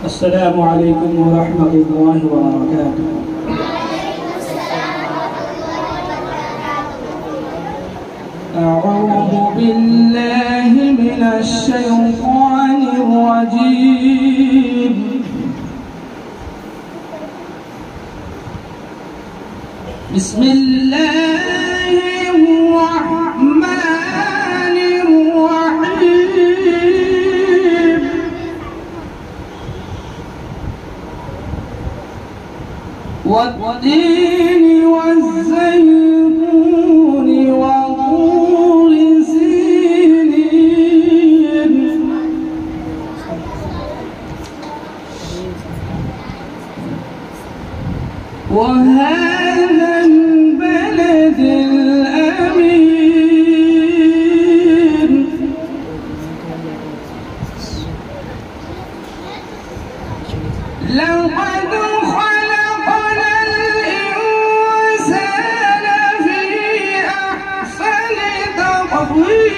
अस्सलामु अलैकुम व रहमतुल्लाहि व बरकातुहू। अऊज़ु बिल्लाहि मिनश शैतानिर रजीम। बिस्मिल्लाहिर रहमानिर रहीम। वत्तीनि वज़्ज़ैतूनि वतूरि सीनीन वहाज़ल बलदिल अमीन। लक़द खलक़नल इंसान फी अहसनि तक़वीम।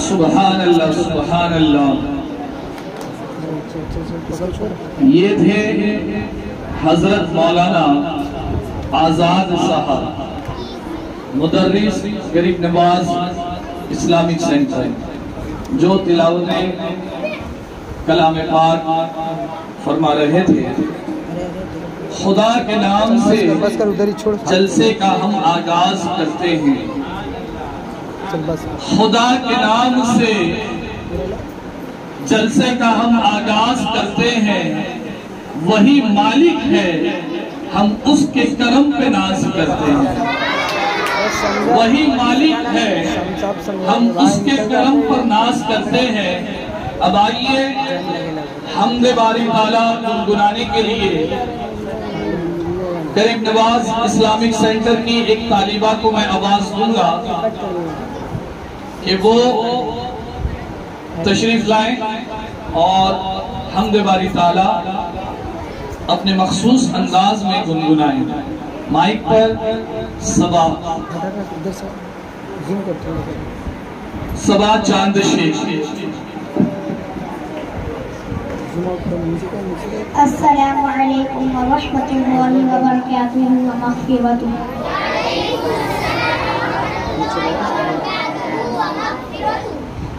सुभान अल्लाह सुभान अल्लाह। ये थे हजरत मौलाना आजाद साहब, मुदर्रिस गरीब नवाज इस्लामिक सेंटर, जो तिलावत कलाम पाक फरमा रहे थे। खुदा के नाम से जलसे का हम आगाज करते हैं। खुदा के नाम से जलसे का हम आगाज करते हैं। वही मालिक है, हम उसके करम पे नाज करते हैं। वही मालिक है, हम उसके करम पर नाज करते हैं। अब आइए हमदे बारी ताला गुनगुनाने के लिए गरीब नवाज इस्लामिक सेंटर की एक तालिबा को मैं आवाज दूंगा कि वो तशरीफ लाएं और हमदे बारी ताला अपने मखसूस अंदाज में गुनगुनाएं। माइक पर सबा चांद शेख। अस्सलामु अलैकुम व रहमतुल्लाहि व बरकातुहू व मग़फ़िरतुहू।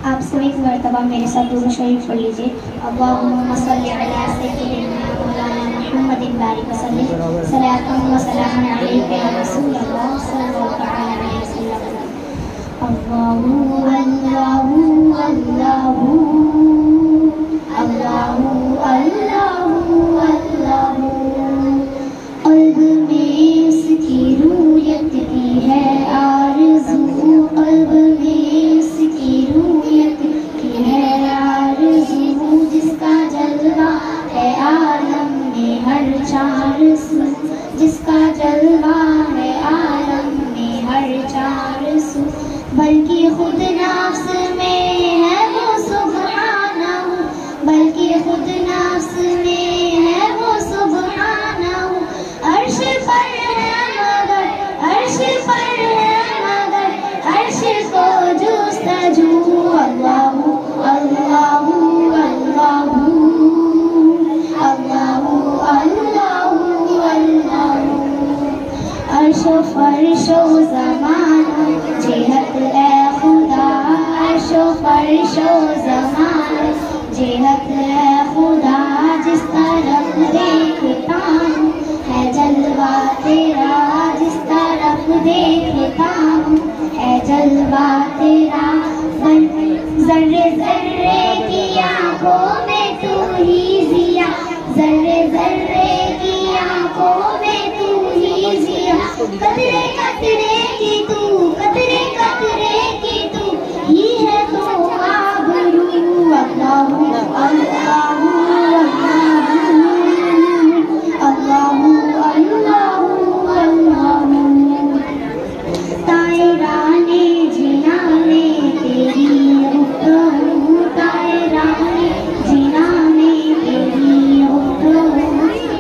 आप सभी एक मरतबा मेरे साथ दुरूद शरीफ पढ़ लीजिए। अल्लाहुम्मा सल्लि अला सय्यिदिना मौलाना मुहम्मदिन बारिक वसल्लिम सलातन व सलामन अलैका या रसूलल्लाह सल्लल्लाहु अलैहि वसल्लम। अल्लाहु अल्लाहु अल्लाहु अल्लाहु अल्लाहु अल्लाहु। क़ल्ब में इसकी रूयत की है आरज़ू, क़ल्ब में इसकी रूयत की है आरज़ू। जिसका जलवा है आलम में हर चार सू, जिसका जलवा है आलम में हर चार सू। बल्कि खुद नफ्स में है वो सुब्हानहू, बल्कि खुद नफ्स में है वो सुब्हानहू। अर्श पर है मगर, अर्श पर है मगर, अर्श को फरजू अल्लाहु अल्लाहु अल्लाहु अल्लाहु अल्लाहु अल्लाहु। अर्शो फर्शो ज़माना जिहत ए खुदा, अर्शो फर्शो ज़माना जिहत ए खुदा, जिस तरफ देखता हूँ है जलवा तेरा, जिस तरफ देखता हूँ है जलवा तेरा। ज़र्रे ज़र्रे की आँखों में तू ही जिया, ज़र्रे ज़र्रे की आँखों में तू ही जिया। कतरे कतरे की तू, कतरे कतरे की तू ही है तो आबरू। अल्लाहु अल्लाहु अल्लाहु अल्लाहु अल्लाहु। तायराने जिना में तेरी गुफ्तगू, तायराने जिना में तेरी गुफ्तगू,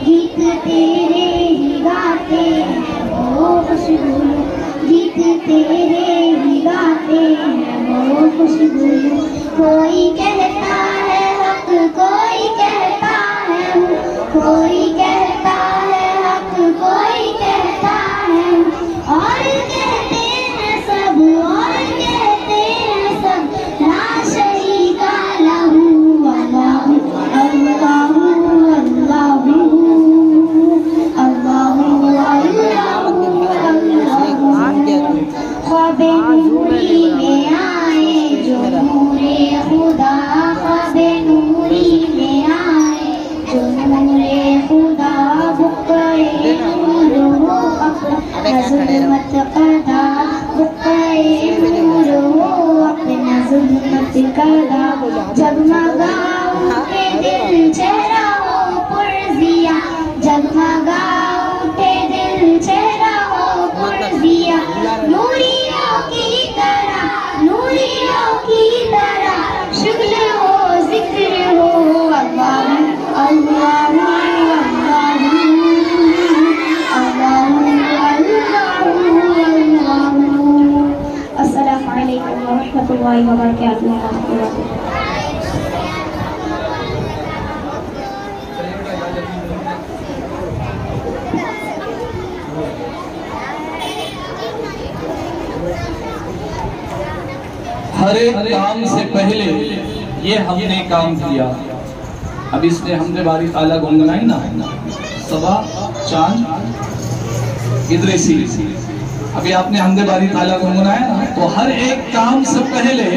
गीत तेरे ही गाते हैं वो खुशबू, गीत तेरे ही गाते हैं वो खुशबू। कोई कहता है हक, कोई कहता है हूँ, कोई कहता है हक, कोई कहता है हूँ, और कहते हैं सब, और कहते हैं सब ला शरीका लहू। अल्लाहु अल्लाहु अल्लाहु अल्लाहु अल्लाहु। ख्वाबे नूरी में आए जो नूरे खुदा, ख्वाबे नूरी में आए जो नूरे खुदा, बुक़े नूर हो अपना ज़ुल्मत कदा, बुक़े नूर हो अपना ज़ुल्मत कदा। जगमगा उठे दिल चेहरा हो पुरज़िया, जगमगा उठे दिल चेहरा हो पुरज़िया। नूरियों की तरह, नूरियों की तरह शुक्र हो जिक्र हो। अल्लाहु अल्लाहु अल्लाहु अल्लाहु अल्लाहु। अस्सलामु अलैकुम व रहमतुल्लाहि व बरकातुहू। हर एक काम से पहले ये हमने काम किया। अब इसने हमने बारी ताला गुनगुनाई ना, सबा चांद इदरीसी, अभी आपने हमने बारी ताला गुनगुनाया ना, तो हर एक काम से पहले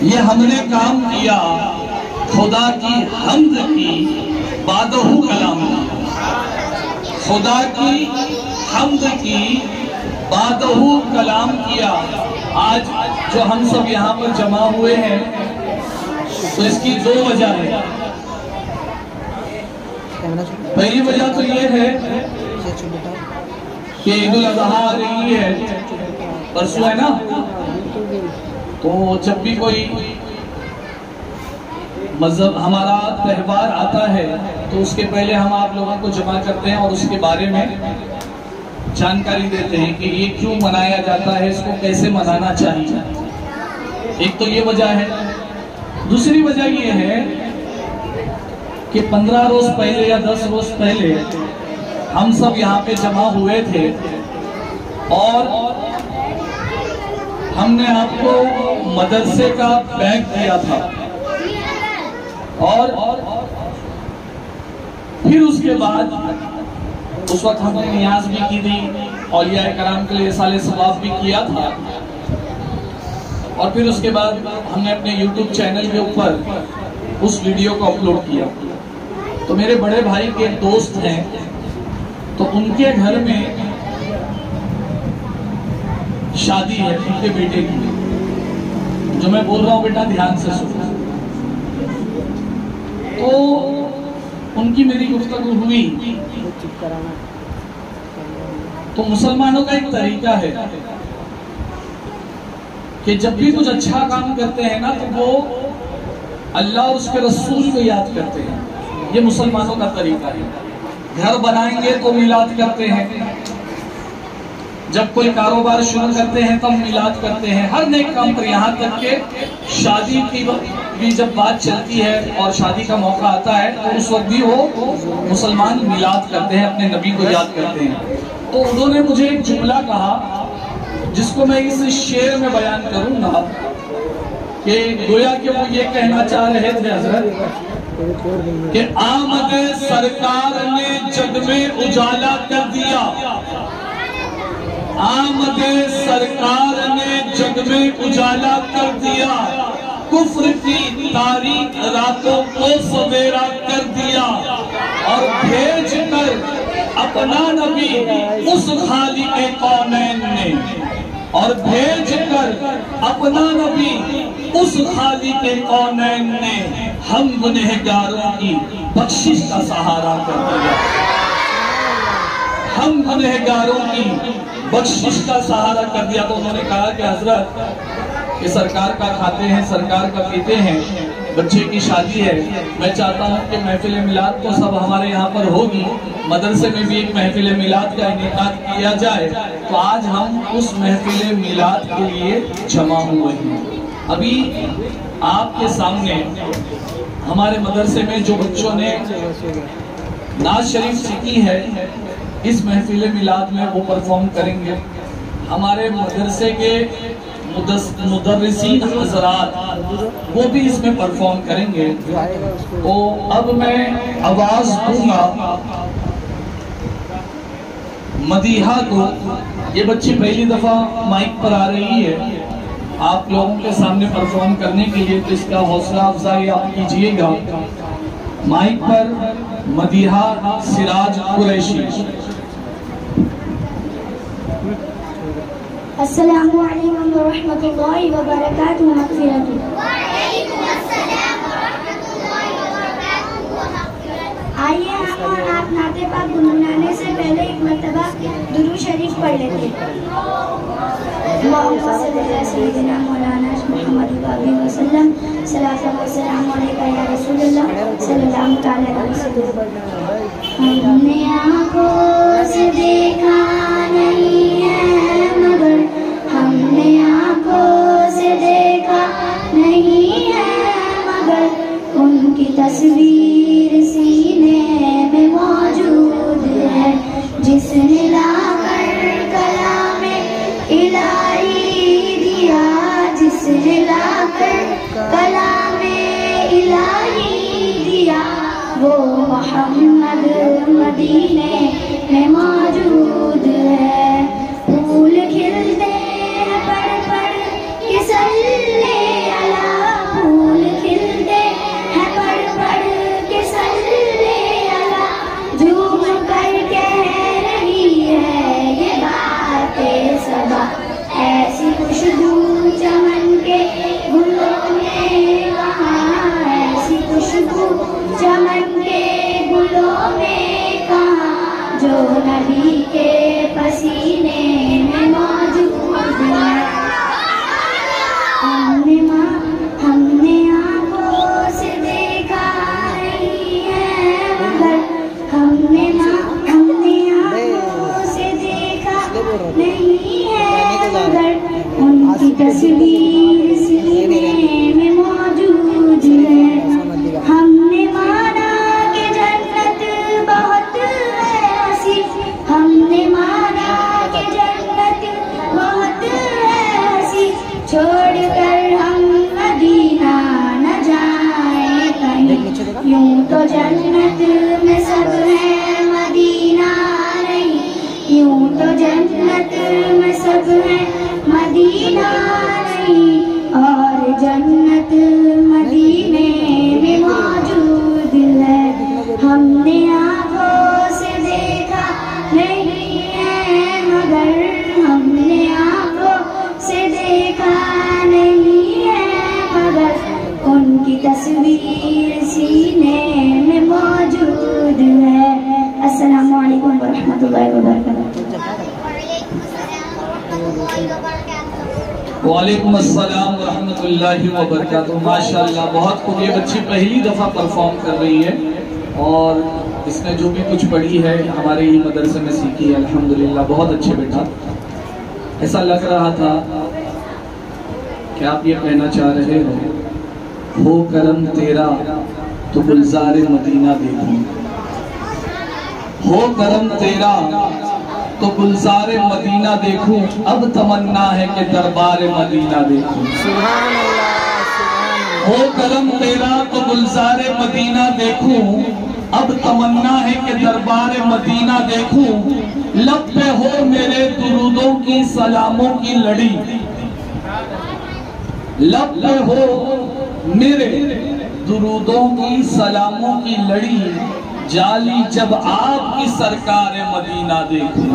ये हमने काम किया खुदा की हम्द की बादहू कलाम, खुदा की हम्द की बादहू कलाम किया। आज जो हम सब यहाँ पर जमा हुए हैं तो इसकी दो वजह है। पहली वजह तो ये है कि ईद उल अज़हा आ रही है, परसों है ना, तो जब भी कोई मजहब हमारा त्यौहार आता है तो उसके पहले हम आप लोगों को जमा करते हैं और उसके बारे में जानकारी देते हैं कि ये क्यों मनाया जाता है, इसको कैसे मनाना चाहिए। एक तो ये वजह है। दूसरी वजह ये है कि 15 रोज पहले या 10 रोज पहले हम सब यहाँ पे जमा हुए थे और हमने आपको मदरसे का बैग दिया था और फिर उसके बाद उस वक्त हमने नियाज भी की थी, औलिया कराम के लिए साले सवाब भी किया था, और फिर उसके बाद हमने अपने YouTube चैनल के ऊपर उस वीडियो को अपलोड किया। तो मेरे बड़े भाई के दोस्त हैं, तो उनके घर में शादी है उनके बेटे की। जो मैं बोल रहा हूँ बेटा ध्यान से सुनो। तो उनकी मेरी गुफ्तगू हुई। तो मुसलमानों का एक तरीका है कि जब भी कुछ अच्छा काम करते हैं ना तो वो अल्लाह और उसके रसूल को याद करते हैं। ये मुसलमानों का तरीका है। घर बनाएंगे तो मिलाद करते हैं, जब कोई कारोबार शुरू करते हैं तब मिलाद करते हैं, हर नेक काम पर, यहाँ तक के शादी की भी जब बात चलती है और शादी का मौका आता है तो उस वक्त भी वो मुसलमान मिलाद करते हैं, अपने नबी को याद करते हैं। तो उन्होंने मुझे एक जुमला कहा जिसको मैं इस शेर में बयान करूंगा कि गोया कि वो ये कहना चाह रहे थे हजरत कि आमद सरकार ने जग में उजाला कर दिया, आमद सरकार ने जग में उजाला कर दिया, कुफ्र की तारीख रातों को सवेरा कर दिया, और भेज कर अपना नबी उस खालिक़े कौनैन ने, और भेज कर अपना नबी उस खालिक़े कौनैन ने हम गुनहगारों की बख्शिश का सहारा कर दिया, हम गुनहगारों की बख्शिश का सहारा कर दिया। तो उन्होंने कहा कि हजरत ये सरकार का खाते हैं, सरकार का पीते हैं, बच्चे की शादी है, मैं चाहता हूं कि महफिल मिलाद तो सब हमारे यहाँ पर होगी, मदरसे में भी एक महफिल मिलाद का इनेकाद किया जाए। तो आज हम उस महफिल मिलाद के लिए जमा हुए हैं। अभी आपके सामने हमारे मदरसे में जो बच्चों ने नाज शरीफ सीखी है, इस महफिल मिलाद में वो परफॉर्म करेंगे। हमारे मदरसे के मुदर्रिसीन हजरात वो भी इसमें परफॉर्म करेंगे। तो अब मैं आवाज दूंगा मदीहा को। ये बच्ची पहली दफा माइक पर आ रही है आप लोगों के सामने परफॉर्म करने के लिए, तो इसका हौसला अफजाई आप कीजिएगा। माइक पर मदीहा सिराज कुरैशी। अस्सलामु अलैकुम व रहमतुल्लाहि व बरकातुहू मग़फ़िरतुहू। वालेकुम अस्सलाम व रहमतुल्लाहि व बरकातुहू मग़फ़िरतुहू। आइए हम और आप नाते पाक गुनगुनाने से पहले एक मर्तबा दुरूद शरीफ पढ़ लेते हैं। अल्लाहुम्मा सल्लि अला सय्यिदिना मौलाना मुहम्मद व सल्लम सल्लल्लाहु अलैहि या रसूलल्लाह सल्लल्लाहु तआला अलैहि वसल्लम। हमने आँखों से देखा नहीं है मगर, हमने आँखों से देखा नहीं है मगर, उनकी तस्वीर सीने में मौजूद है, जिसने लाकर कलामे इलाही दिया, जिसने लाकर कलामे इलाही दिया, वो मोहम्मद मदीने में मौजूद है। फूल खिलते हैं पड़ पड़ के सल्ले अला, फूल खिलते हैं पड़ पड़ के सल्ले अला, झूम कर कह रही है ये बातें सबा, ऐसी खुशबू चमन के गुलों में कहाँ, ऐसी खुशबू चमन के गुलों में कहाँ, जो नबी के पसीने में मौजूद है। हमने आँखों से देखा नहीं है मगर, हमने आँखों से देखा नहीं है मगर, उनकी तस्वीर सीने में मौजूद है। हमने माना कि जन्नत बहुत है हसी, हमने माना कि जन्नत बहुत है हसी, छोड़कर हम मदीना न जाए कहीं, यूं तो जन्नत में सब है मदीना नहीं, यूं तो जन्नत में सब है मदीना नहीं, और जन्नत मदीने में मौजूद है। हमने आँखों से देखा नहीं है मगर, हमने आँखों से देखा नहीं है मगर, उनकी तस्वीर सीने में मौजूद है। अस्सलामु अलैकुम व रहमतुल्लाहि व बरकातुहू। वालेकुम अस्सलाम व रहमतुल्लाहि व बरकातुहू। माशाअल्लाह, बहुत खूब। ये बच्ची पहली दफ़ा परफॉर्म कर रही है और इसने जो भी कुछ पढ़ी है हमारे ही मदरसे में सीखी है, अल्हम्दुलिल्लाह। बहुत अच्छे बेटा। ऐसा लग रहा था कि आप ये कहना चाह रहे हो करम तेरा तो गुलजारे मदीना देखूं, हो करम तेरा तो गुलजारे मदीना देखूं, अब तमन्ना है कि दरबार मदीना देखूं। हो करम तेरा तो गुलजारे मदीना देखूं, अब तमन्ना है कि दरबार मदीना देखूं। लब पे हो मेरे दुरूदों की सलामों की लड़ी, लब पे हो मेरे दुरूदों की सलामों की लड़ी, जाली जब आपकी सरकार मदीना देखूं,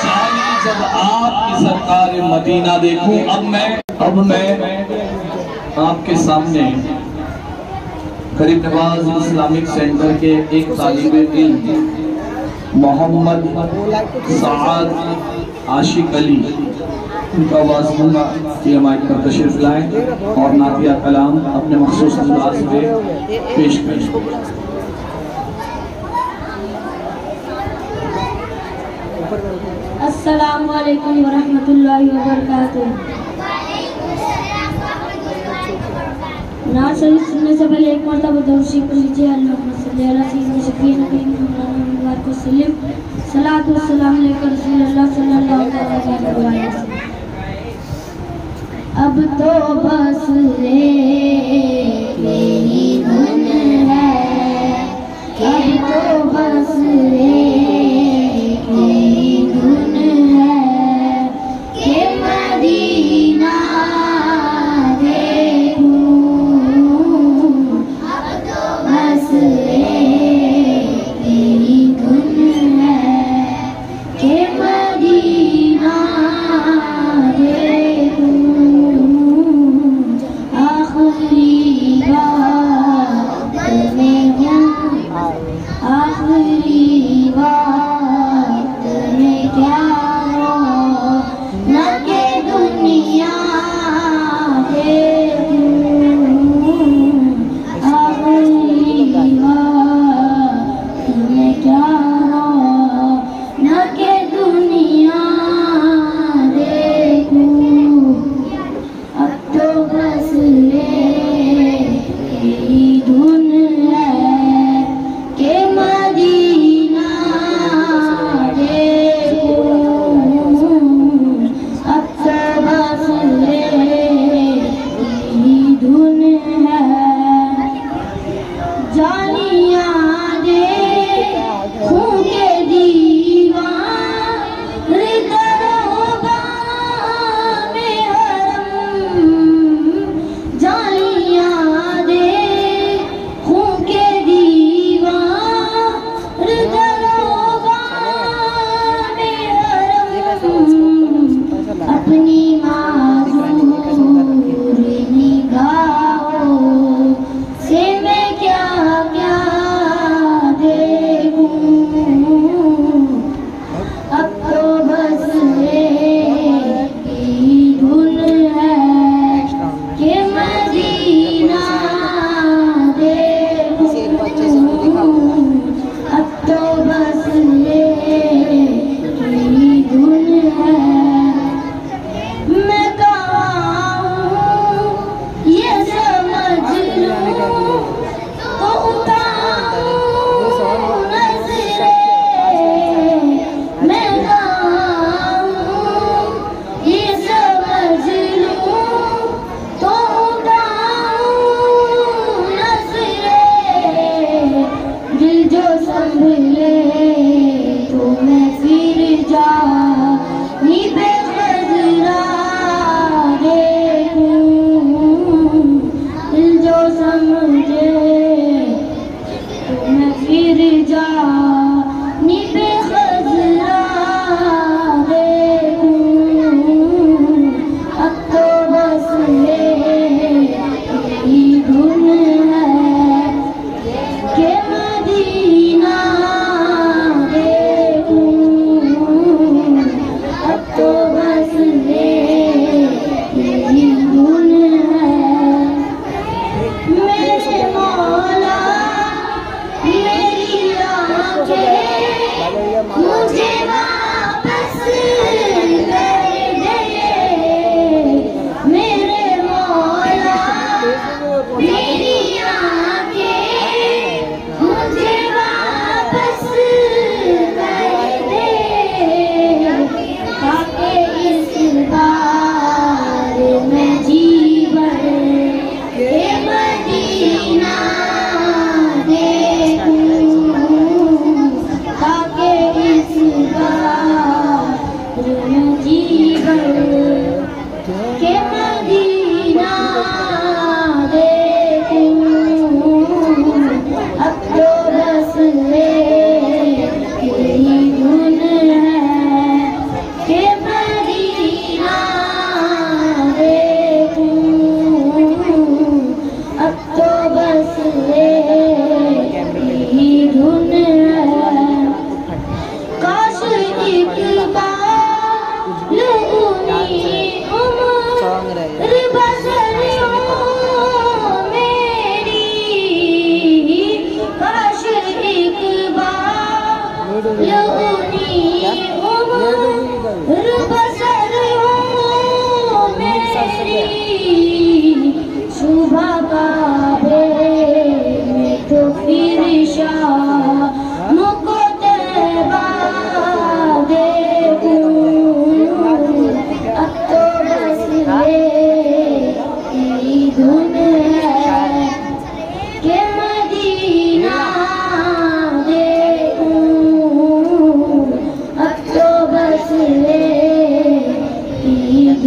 जाली जब आपकी सरकार मदीना देखूं। अब मैं आपके सामने गरीब नवाज इस्लामिक सेंटर के एक तालिब इल्म मोहम्मद साद आशिक अली उनका आवाज़ दूंगा कि माइक पर तशरीफ लाएं और नातिया कलाम अपने मखसूस अंदाज में पेश करें। अस्सलामु अलैकुम वरहमतुल्लाहि वबरकातुहू। नात शरीफ सुनने से पहले एक मरतबा दुरूद शरीफ पढ़ लीजिए। अल्लाहुम्मा सल्ली अला सय्यिदना शफीना मौलाना व सल्लिम। सलातु व सलाम अलैका रसूलुल्लाह सल्लल्लाहु अलैहि वसल्लम। अब तो बस रे मेरी धुन है, अब तो बस रे मेरी धुन है कि मदीना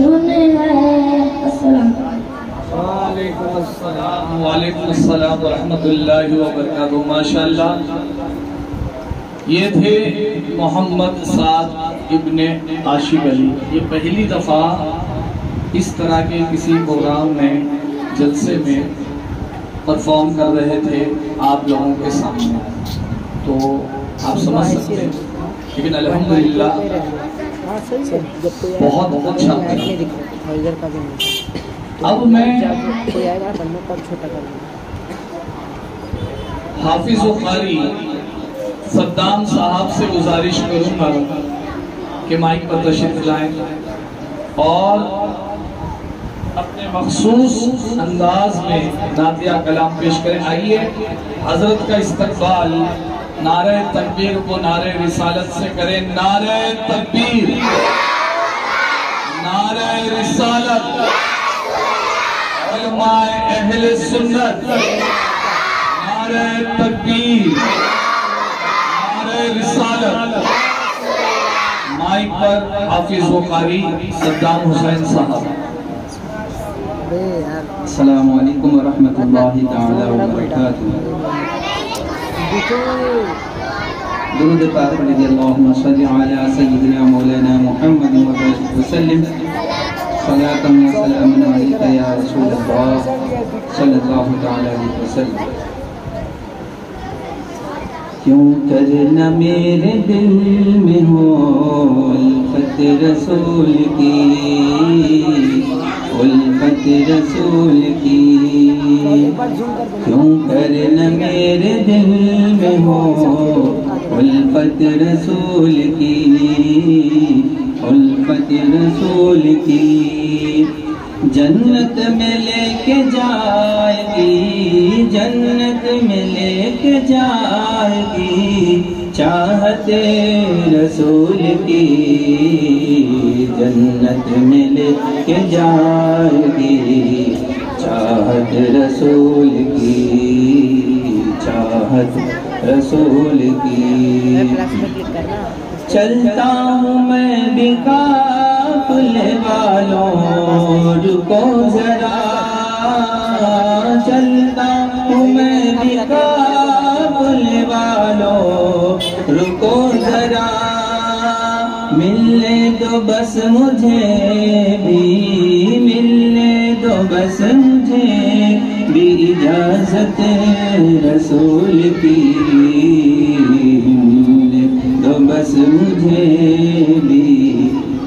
धुन है। अस्सलाम वालेकुम अस्सलाम व रहमतुल्लाहि व बरकातुहू। माशाअल्लाह, ये थे मोहम्मद साद इब्ने आशिक अली। ये पहली दफ़ा इस तरह के किसी प्रोग्राम में, जलसे में परफॉर्म कर रहे थे आप लोगों के सामने, तो आप समझ सकते हैं। लेकिन अल्हम्दुलिल्लाह बहुत अच्छा। अब मैं हाफिज व कारी सद्दाम साहब से गुजारिश करूंगा कि माइक पर तशरीफ लाएं और अपने मखसूस अंदाज में नातिया कलाम पेश करें। आइए हजरत का इस्तकबाल नारे तकबीर को नारे रिसालत से करें। नारे तकबीर, नारे रिसालत, उलमाए अहले सुन्नत, नारे तकबीर, नारे रिसालत। माइक पर हाफिज व कारी सद्दाम हुसैन साहब। अस्सलामु अलैकुम व रहमतुल्लाहि तआला व बरकातुहू। दुरूद पाक पढ़िए। अल्लाहुम्मा सल्लि अला सय्यिदिना मौलाना मुहम्मद व बारिक वसल्लिम सलातन व सलामन अलैका या रसूलल्लाह सल्लल्लाहु तआला अलैहि वसल्लम। क्यों कर न मेरे दिल में हो उल्फत रसूल की, उल्फत रसूल की। क्यों कर न मेरे दिल में हो उल्फत रसूल की, उल्फत रसूल की। जन्नत में लेके जाएगी, जन्नत में लेके जाएगी चाहते रसूल की। जन्नत में लेके जाएगी चाहत रसूल की, चाहत रसूल की। चलता हूँ मैं भी काफ़िले वालों, रुको जरा। चलता हूँ मैं भी काफ़िले वालों, रुको जरा। मिलने दो बस मुझे भी, मिलने दो बस मुझे भी इजाज़त रसूल की। तो बस मुझे भी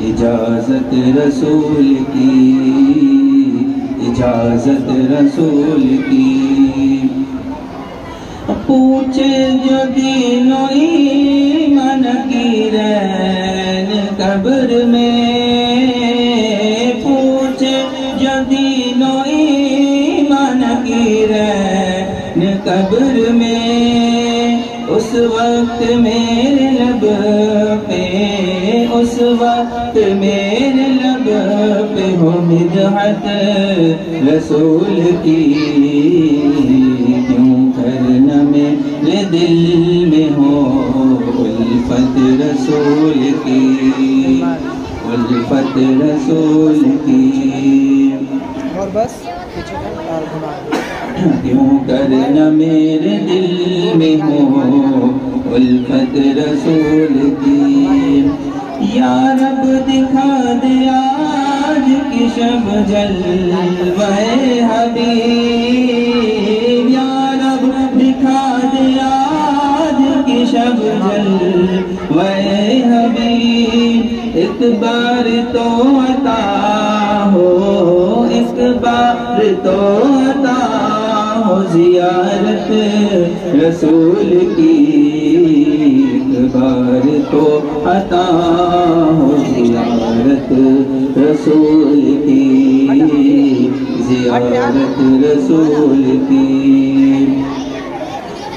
इजाज़त रसूल की, इजाज़त रसूल की। पूछे जो दीनो ईमान की रैन कब्र में, पूछे जो दीनो ईमान की रैन कब्र में। उस वक्त मेरे लब पे, उस वक्त मेरे लब पे हो मिदहत रसूल की। क्यों करना मेरे दिल में हो उल्फत रसूल की, उल्फत रसूल की। और बस क्यों करना मेरे दिल में हो उल्फत रसूल की। या रब दिखा दे आज की शब जलवे हबीब, या रब दिखा दे आज की शब जलवे हबीब। एक बार तो अता हो, एक बार तो अता हो ज़ियारत रसूल की। एक बार तो अता हो ज़ियारत रसूल की, ज़ियारत रसूल की।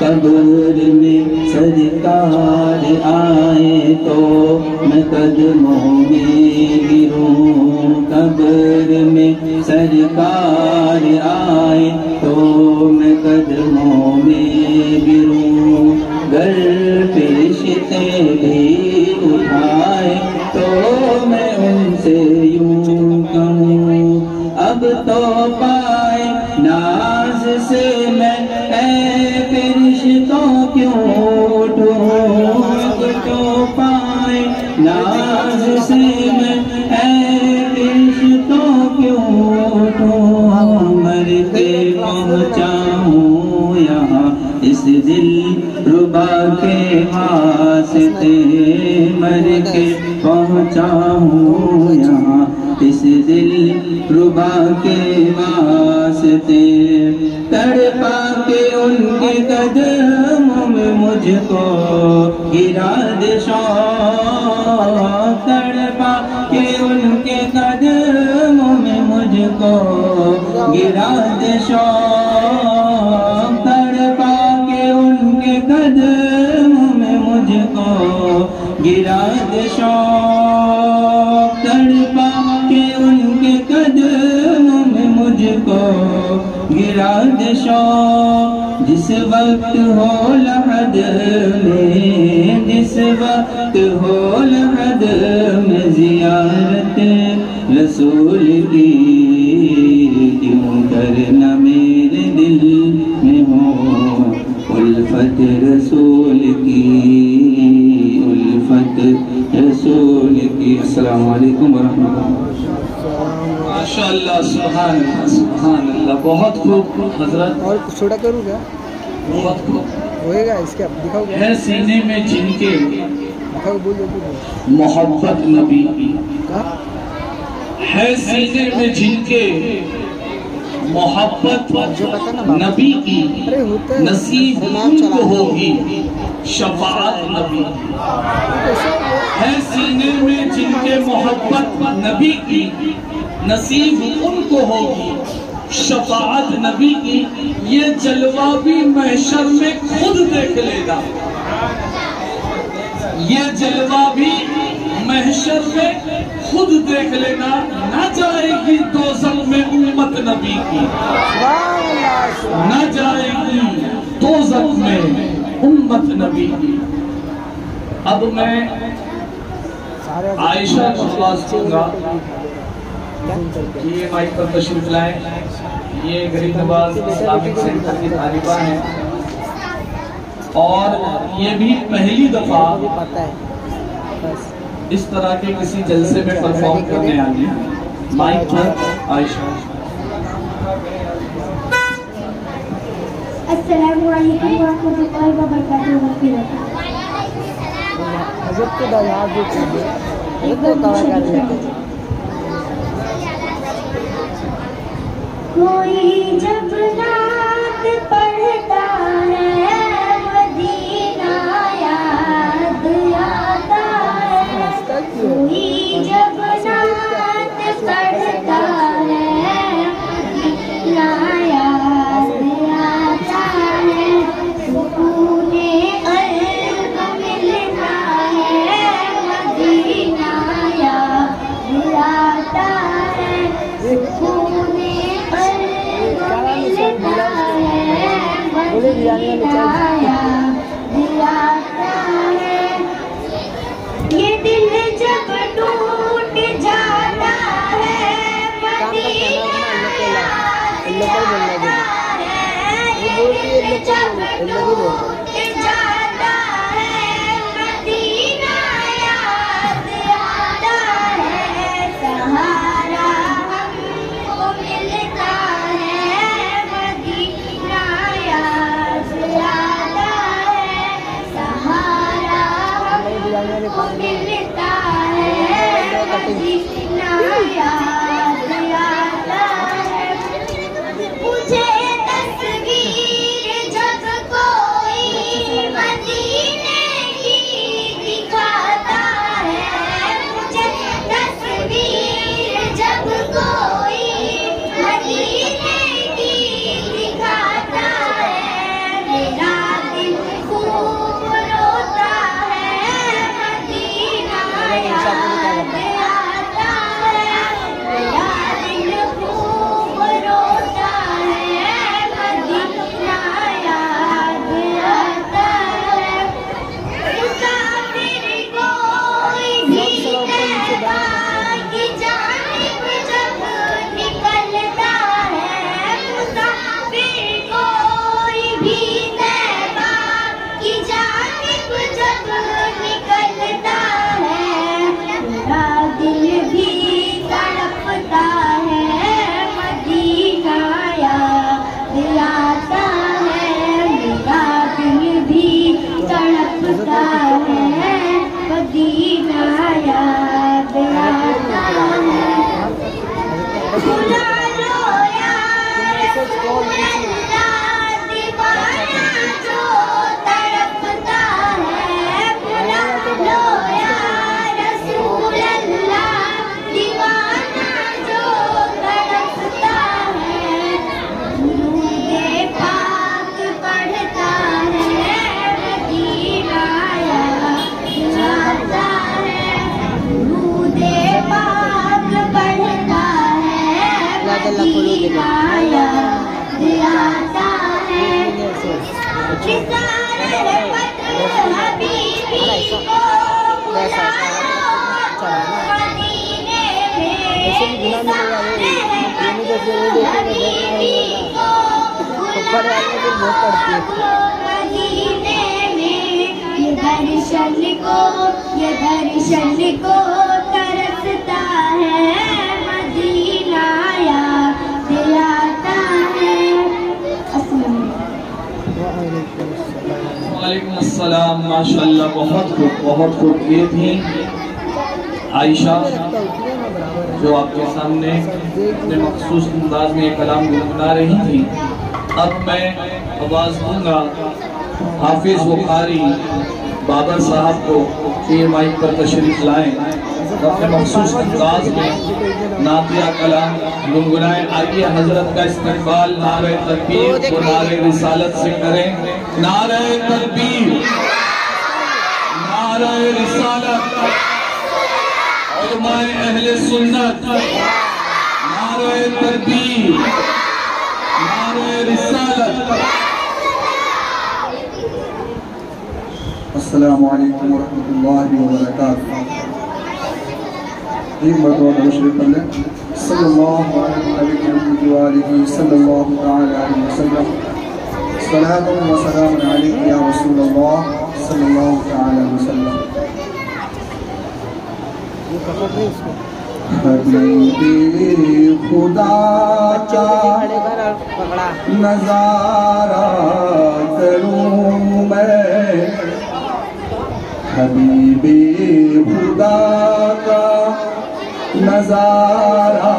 कब्र में सरकार आए तो मैं कदमों में गिरूं, कब्र में सरकार आए तो मैं कदमों में गिरूं। गर फरिश्ते भी उठाए तो मैं उनसे यूं अब तो पाए नाज से मैं ऐ फरिश्तों क्यों उठूं, अब तो पाए नाज से मैं ऐ फरिश्तों क्यों उठूं, मर के पहुँचाऊं यहाँ इस दिल रुबा के वास्ते, मर के पहुँचाऊं यहाँ इस दिल रुबा के वास्ते, तड़पा के उनके कदमों में मुझको गिरा दे शौक़, तड़पा के उनके कदमों में मुझको गिरा दे शौक़, तड़पा के उनके कदमों में मुझको गिरा दे शौक़, तड़पा के उनके कदमों में मुझको गिरा दे शौक़। जिस वक्त हो लहद में, जिस वक्त हो लहद में ज़ियारत रसूल की, क्यों करना मेरे दिल में हो उल्फत रसूल की, उल्फत रसूल की। अस्सलाम वालेकुम व रहमतुल्लाह। माशाअल्लाह, सुभान अल्लाह, सुभान अल्लाह, बहुत खूब हजरत। और कुछ छोटा करूँ क्या? बहुत खूब होएगा इसके, आप दिखाओ क्या? है सीने में जिनके दिखाओ, बोल दो। मोहब्बत नबी की, कहाँ? है सीने में जिनके मोहब्बत जो पता ना बाबा। नबी की, अरे होता है। नसीब उनको होगी शफाअत नबी। है सीने में जिनके मोहब्बत नबी की, नसीब उनको होगी शफाअत नबी की। ये जलवा भी महशर में खुद देख लेगा, ये जलवा भी महशर में खुद देख लेना। न जाएगी दोज़ख में उम्मत नबी की, न जाएगी दोज़ख में उम्मत नबी की। अब मैं आयशा को ख्वास दूंगा कि ये माइक पर तशरीफ लाएं। ये गरीब नवाज इस्लामिक सेंटर की तालिबा हैं और ये भी पहली दफा इस तरह के किसी जलसे में परफॉर्म करने आई है। माइक पर आयशा। अस्सलामु अलैकुम व रहमतुल्लाहि व बरकातुहू। हजरत के दरबार जो चाहिए एक तो कवर कर लेते। कोई जब नात पढ़ता है मदीना याद आता है, कोई जब नात पढ़ता है मदीना याद आता है, सुकूने क़ल्ब मिलता है मदीना याद आता है, सुकूने ये दिल जब टूट जाता है मदीना याद आता है, ये दिल जब टूट जाता है मदीना याद आता है, सहारा हमको मिलता है मदीना याद आता है, सहारा हमको मिलता है मदीना याद आता है। मुझे तस्वीर जब कोई मदीनाया दिलाता है किसारे पत्र हबीबी को बुलाओ मदीने में किसारे पत्र हबीबी को बुलाओ मदीने में ये दर्शन को तरसता है मदीना याद दिलाता है। वालेकुम अस्सलाम। माशाअल्लाह बहुत खूब। ये थी आयशा जो आपके सामने अपने मखसूस अंदाज में एक कलाम गुनगुना रही थी। अब मैं आवाज़ दूंगा हाफिज बुखारी बाबर साहब को कि ये माइक पर तशरीफ लाएं, अपने मखसूस अंदाज में नातिया कलाम गुनगुनाएं। आइए हजरत का इस्तकबाल नारे तकबीर और नारे रिसालत से करें। नारे तकबीर, नारे रिसालत, उलमाए अहले सुन्नत, नारे तकबीर, नारे रिसालत। अस्सलामु अलैकुम वरहमतुल्लाहि वबरकातुहू। एक मरतबा शरीफ पढ़ लें। सल्लल्लाहु अलैहि सल्लल्लाहु अलैहि वसल्लम सलातुन व सलामुन अलैका या रसूलल्लाह सल्लल्लाहु अलैहि वसल्लम। हबीबे खुदा का नज़ारा करूं मैं, हबीबे खुदा का नज़ारा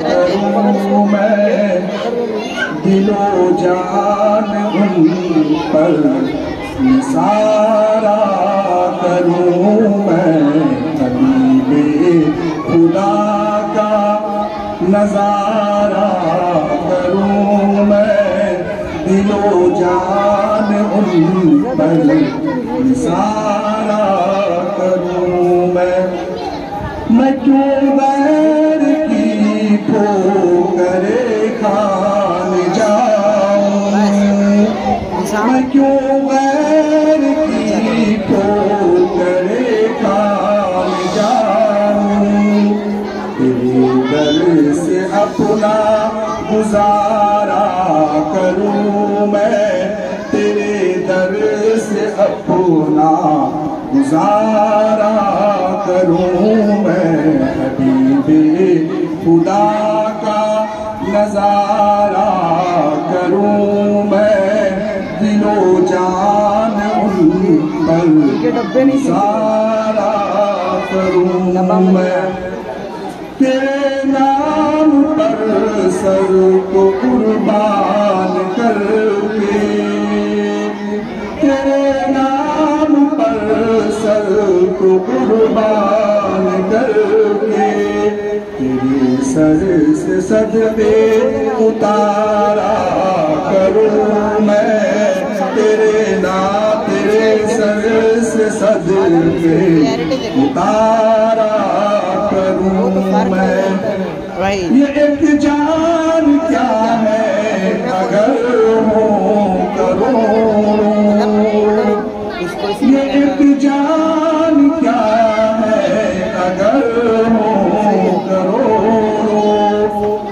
करूं मैं, दिलो जान उन पर निसारा करूं मैं, हबीबे खुदा का नज़ारा करूं मैं, दिलो जान उन पर निसारा करूं मैं क्यों बैर की ठोकरे खान जाऊं, मैं क्यों बैर की ठोकरे खान जाऊं, तेरे दर से अपना गुजारा करूं मैं, तेरे दर से अपना गुजारा करूं मैं, हबीबे खुदा का नज़ारा करूं मैं, दिलो जान उन पर निसारा करूं मैं, तेरे नाम पर सर को कुर्बान करके, तेरे नाम पर सर को कुर्बान करके, तेरे सर से सदके उतारा करूं मैं, तेरे सर से सदके उतारा करूं मैं। ये एक जान क्या है अगर हो करोड़ों, ये एक जान क्या है अगर हो करोड़ों,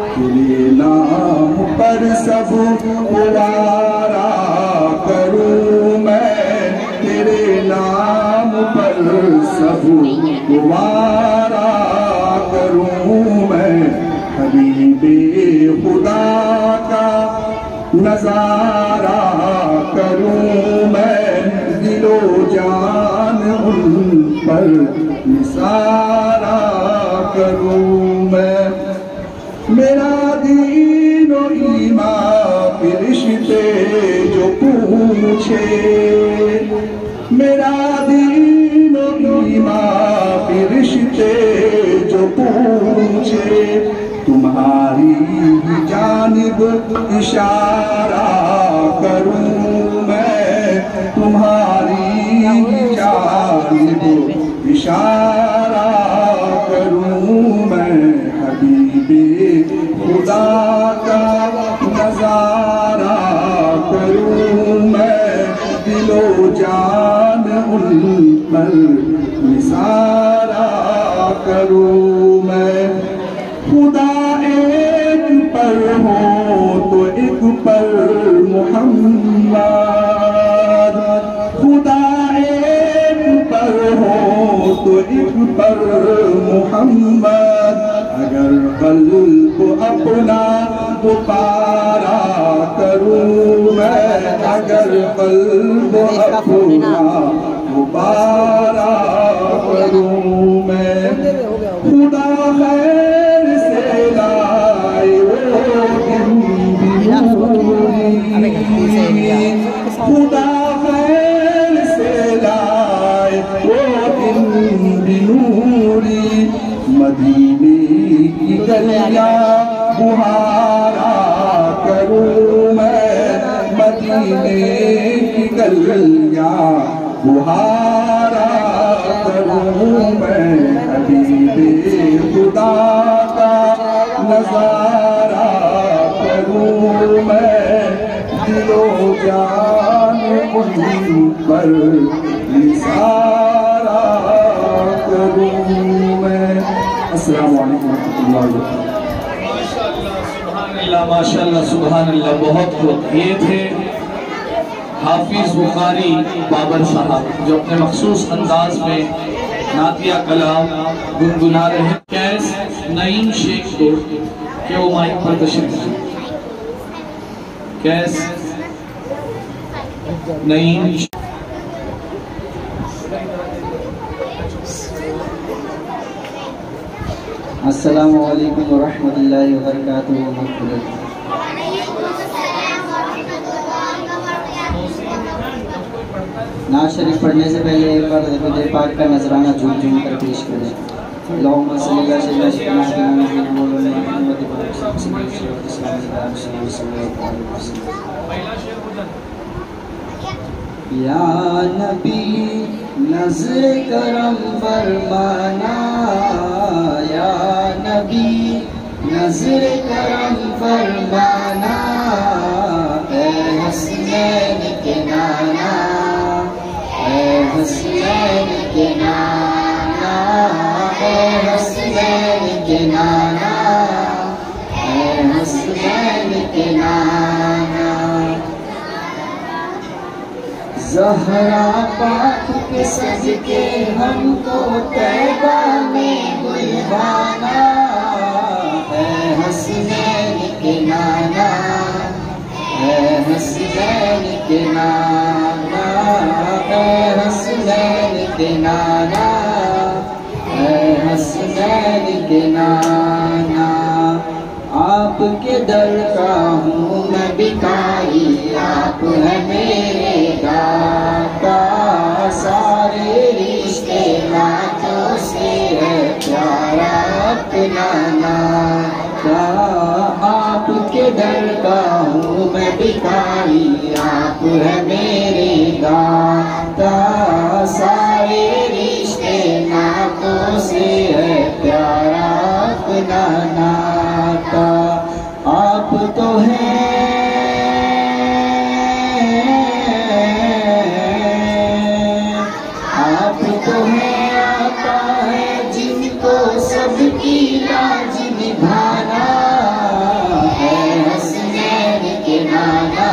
तेरे नाम पर सब गुवारा करूं मैं, तेरे नाम पर सब गुवारा करूं मैं, हबीबे खुदा का नज़ारा करूं मैं, दिलो जान उन पर निसारा करूं मैं, मेरा दीन और ईमान के रिश्ते जो पूछे, मेरा दीन और ईमान के रिश्ते जो पूछे, तुम्हारी जानिब इशारा करूं मैं, तुम्हारी जानिब इशारा करूं मैं, हबीबे खुदा एक पर हो तो एक पर मोहम्मद, खुदा एक पर हो तो एक पर मोहम्मद। अगर कल्ब अपना पुकारा करूँ मैं, अगर कल्ब अपना पुकारा करूँ मैं, खुदा खैर से लाए वो दिन भी नूरी, खुदा खैर से लाए वो दिन भी नूरी। मदीने की गलियां बुहारा करूँ मैं, मदीने की गलियां बुहारा करूँ मैं। हबीबे खुदा का नजारा करूँ मैं, दिलो जान उन पर निसारा करूँ मैं। अस्सलामु अलैकुम रहमतुल्लाहि व बरकातुहू। माशाअल्लाह सुभान अल्लाह। बहुत खूब। ये थे हाफिज बुखारी बाबर साहब, जो अपने मखसूस अंदाज में नातिया कलाम गुनगुना रहे हैं। कैस नईम शेख को कि वो माइक पर तशरीफ लाएं। कैस नईम। अस्सलामु अलैकुम व रहमतुल्लाहि व बरकातुहू। नाज़ शरीफ पढ़ने से पहले एक बार दरूद पाक का नजराना झूम झूम कर पेश करें। अल्लाहुम्मा सल्ली अला सय्यिदिना मुहम्मद व अला या नबी नज़्र करम फरमाना, या नबी नज़्र करम फरमाना। ऐ हसनैन के नाना, ऐ हसनैन के नाना, ऐ हसनैन के नाना, ऐ हसनैन के नाना। ज़हरा पाक के सदके हमको तैबा में बुलवाना। ऐ हसनैन के नाना, ऐ हसनैन के नाना, ऐ हसनैन के नाना, ऐ हसनैन के नाना। आपके दर का हूँ मैं भिखारी, आप है मेरे दाता। सारे रिश्ते नातों से है प्यारा अपना नाता। आपके दर का हूँ मैं भिखारी, आप है मेरे दाता। सारे रिश्ते नातों से है प्यारा अपना नाता। आप तो हैं आता है जिनको सबकी लाज निभाना। ऐ हसनैन के नाना,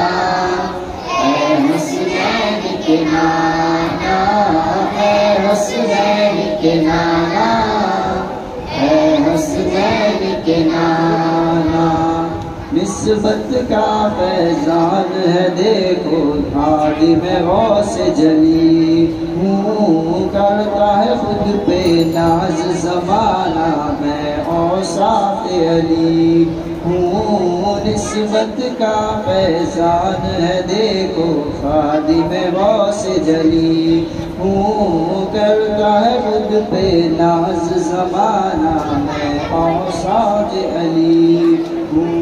ऐ हसनैन के नाना, ऐ हसनैन के नाना, ऐ हसनैन के नाना। निस्बत का फैजान है देखो, खादिम गौस जली हूँ। करता है खुद पे नाज ज़माना, मैं औसाफ अली हूँ। निस्बत का फैजान है देखो, खादिम गौस जली हूँ। करता है खुद पे नाज ज़माना, मैं औसाफ अली हूँ।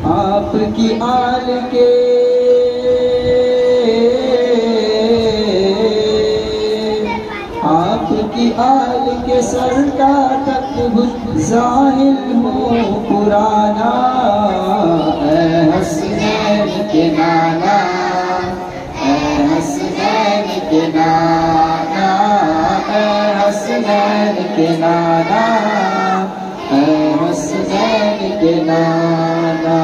आपकी आल के आपकी आल के सरकार तक ज़ाहिल हूँ पुराना। ऐ हसनैन के नाना, ऐ हसनैन के नाना, ऐ हसनैन के नाना, ऐ हसनैन के नाना,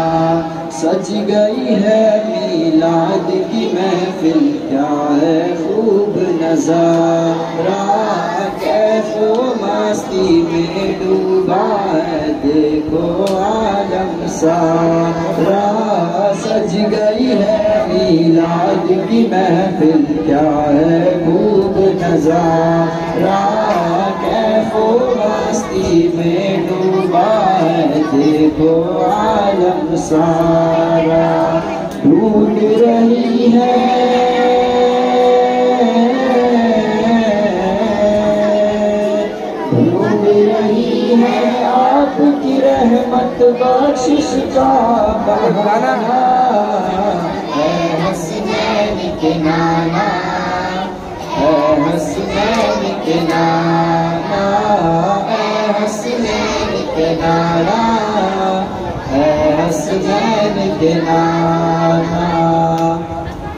सज गई है मीलाद की महफिल, क्या है खूब नजारा, कैफो मस्ती में डूबा है देखो आलम सारा। सज गई है मीलाद की महफिल, क्या है खूब नजारा, कैफो मस्ती में डूबा है देखो आलम सारा। ढूंढ रही है आपकी रहमत बख्शिश का बहाना, है हसनैन के नाना, है हसनैन के नाना, है हसनैन के नाना, है हसनैन के नाना।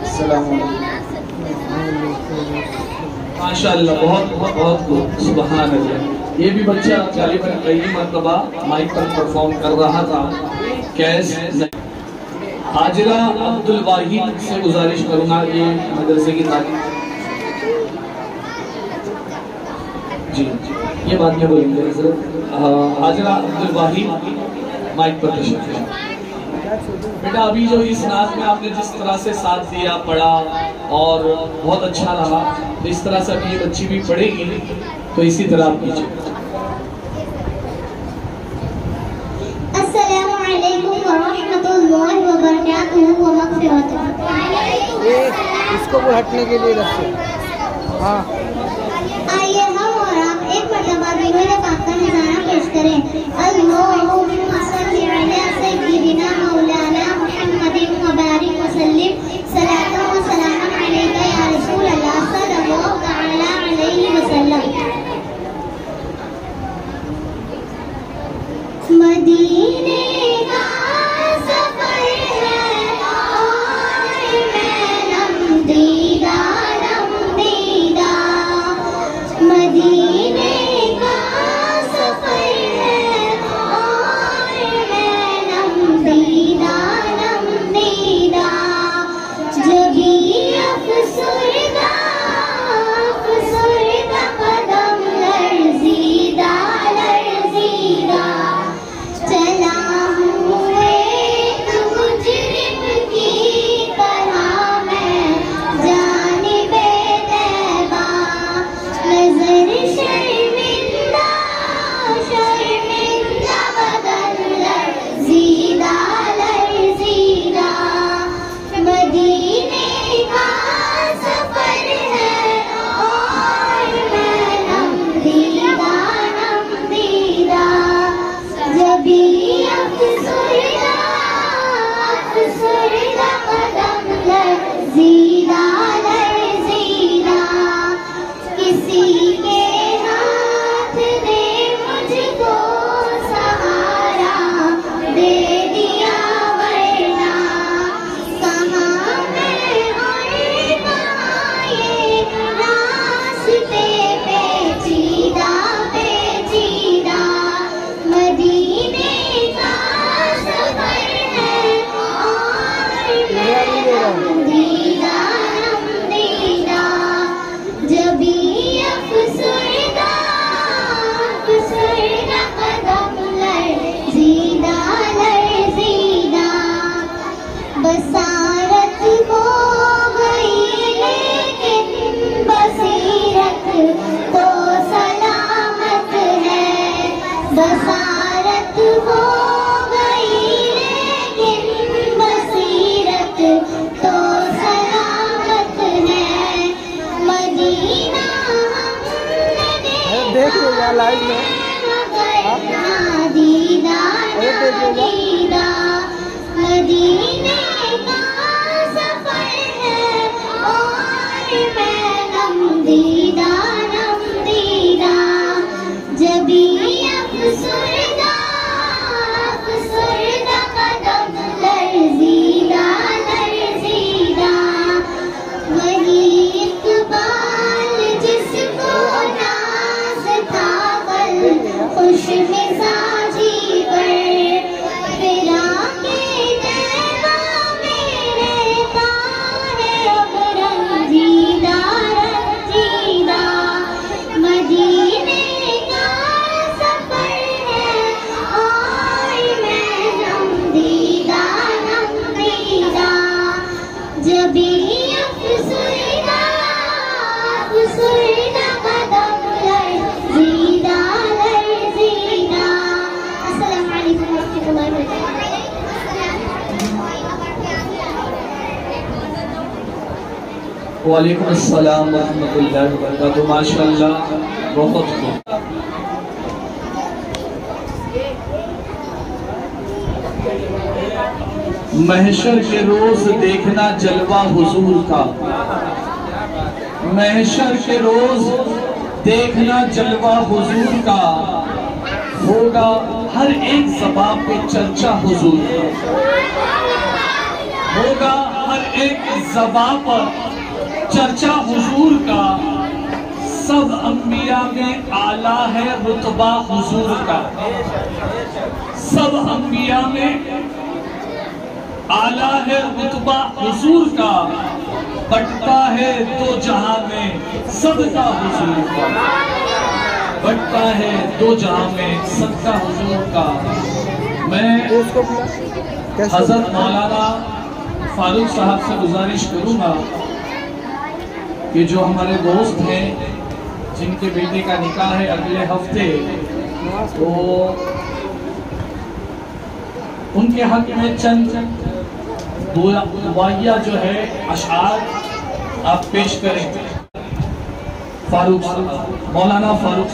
अस्सलाम माशाअल्लाह, बहुत बहुत बहुत खूब, सुभान अल्लाह। ये भी बच्चा गालिबन पहली मरतबा माइक पर परफॉर्म कर रहा था। कैस हाजिरा अब्दुल वाहिद से गुजारिश करूंगा ये मदरसे की तालीम। जी ये बात में बोलेंगे हजरत। हाजिरा अब्दुल वाहिद माइक पर तशरीफ रखें। बेटा अभी जो इस नात में आपने जिस तरह से साथ दिया, पढ़ा और बहुत अच्छा रहा, तो इस तरह से अभी ये बच्ची भी पढ़ेगी, तो इसी तरह आप कीजिए। अस्सलामु अलैकुम व रहमतुल्लाहि व बरकातुहू व मग़फ़िरतुहू। इसको भी हटने के लिए रखो। हाँ आइए हम और आप एक मरतबा दीवाने पाक का नज़ारा पेश करें। अल्लाहुम्मा सल्लि अला सय्यिदिना मौलाना मुहम्मदिन व बारिक व सल्लिम, सलातन व सलामन अलैका या रसूल अल्लाह सल्लल्लाहु तआला अलैहि वसल्लम। मदीने का सफर है और मैं नमदीदा नमदीदा, मदीने का सफर है और मैं नमदीदा नमदीदा, जबी अफसुरदा अफसुरदा कदम लर्ज़ीदा लर्ज़ीदा, चला हूँ एक मुजरिम की तरह मैं जानिबे तैबा, नज़र शर्मिंदा शर्मिंदा बदन लर्ज़ीदा लर्ज़ीदा, मदीने का सफर है और मैं नमदीदा नमदीदा, जबी अफसुरदा अफसुरदा कदम लर्ज़ीदा लर्ज़ीदा, किसी के हाथ ने मुझको सहारा दे दिया, वरना कहाँ मैं और कहाँ ये रास्ते पेचीदा पेचीदा, मदीने का सफर है और मैं नमदीदा नमदीदा, जबी अफसुरदा अफसुरदा कदम लर्ज़ीदा लर्ज़ीदा, बसारत हो गई लेकिन बसीरत तो सलामत है, बसारत हो गई लेकिन बसीरत तो सलामत है, मदीना हमने देख लो लाइव में। नादीदा नादीदा, मदीने का सफर है और मैं नमदीदा नमदीदा, जबी अफसुरदा अफसुरदा कदम लर्ज़ीदा लर्ज़ीदा, वही इक़बाल जिसको नाज़ था कल खुश मिजाजी पर, वालेकुम अस्सलाम व रहमतुल्लाहि व बरकातुहू। माशाअल्लाह, बहुत खूब। महशर के रोज देखना जलवा हुजूर का, महशर के रोज देखना जलवा हुजूर का, होगा हर एक ज़बान पे चर्चा हुजूर का, होगा हर एक ज़बान पर चर्चा हुजूर का। सब अंबिया में आला है रुतबा हुजूर का, सब अंबिया में आला है रुतबा हुजूर का। बटता है दो जहां में सदका हुजूर का, बटता है दो जहां में सदका हुजूर का। मैं हजरत मौलाना फारूक साहब से गुजारिश करूंगा कि जो हमारे दोस्त हैं जिनके बेटे का निकाह है अगले हफ्ते, तो उनके हक में चंद दुआया जो है अशार आप पेश करें। फारूक मौलाना फारूक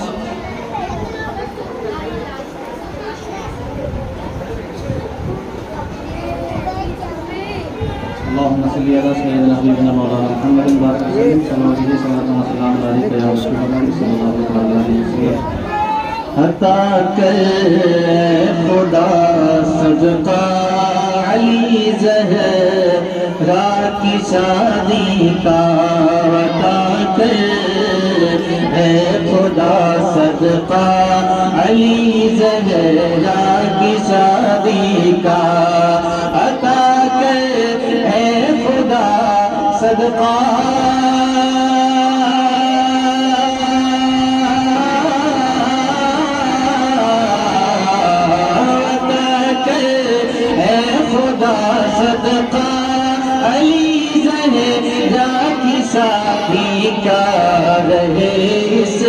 अल्लाहुम्मा सल्ली अला सय्यिदिना हबीबिना मौलाना मुहम्मदिन व अला आलिहि व सल्लम अलैहि या रसूलल्लाह सल्लल्लाहु अलैहि वसल्लम। अता कर खुदा सदका अली ज़हरा की शादी का, अता कर खुदा सदका अली ज़हरा की शादी का, अता कर खुदा सदका सदका अली ज़हरा की शादी का, रहे इस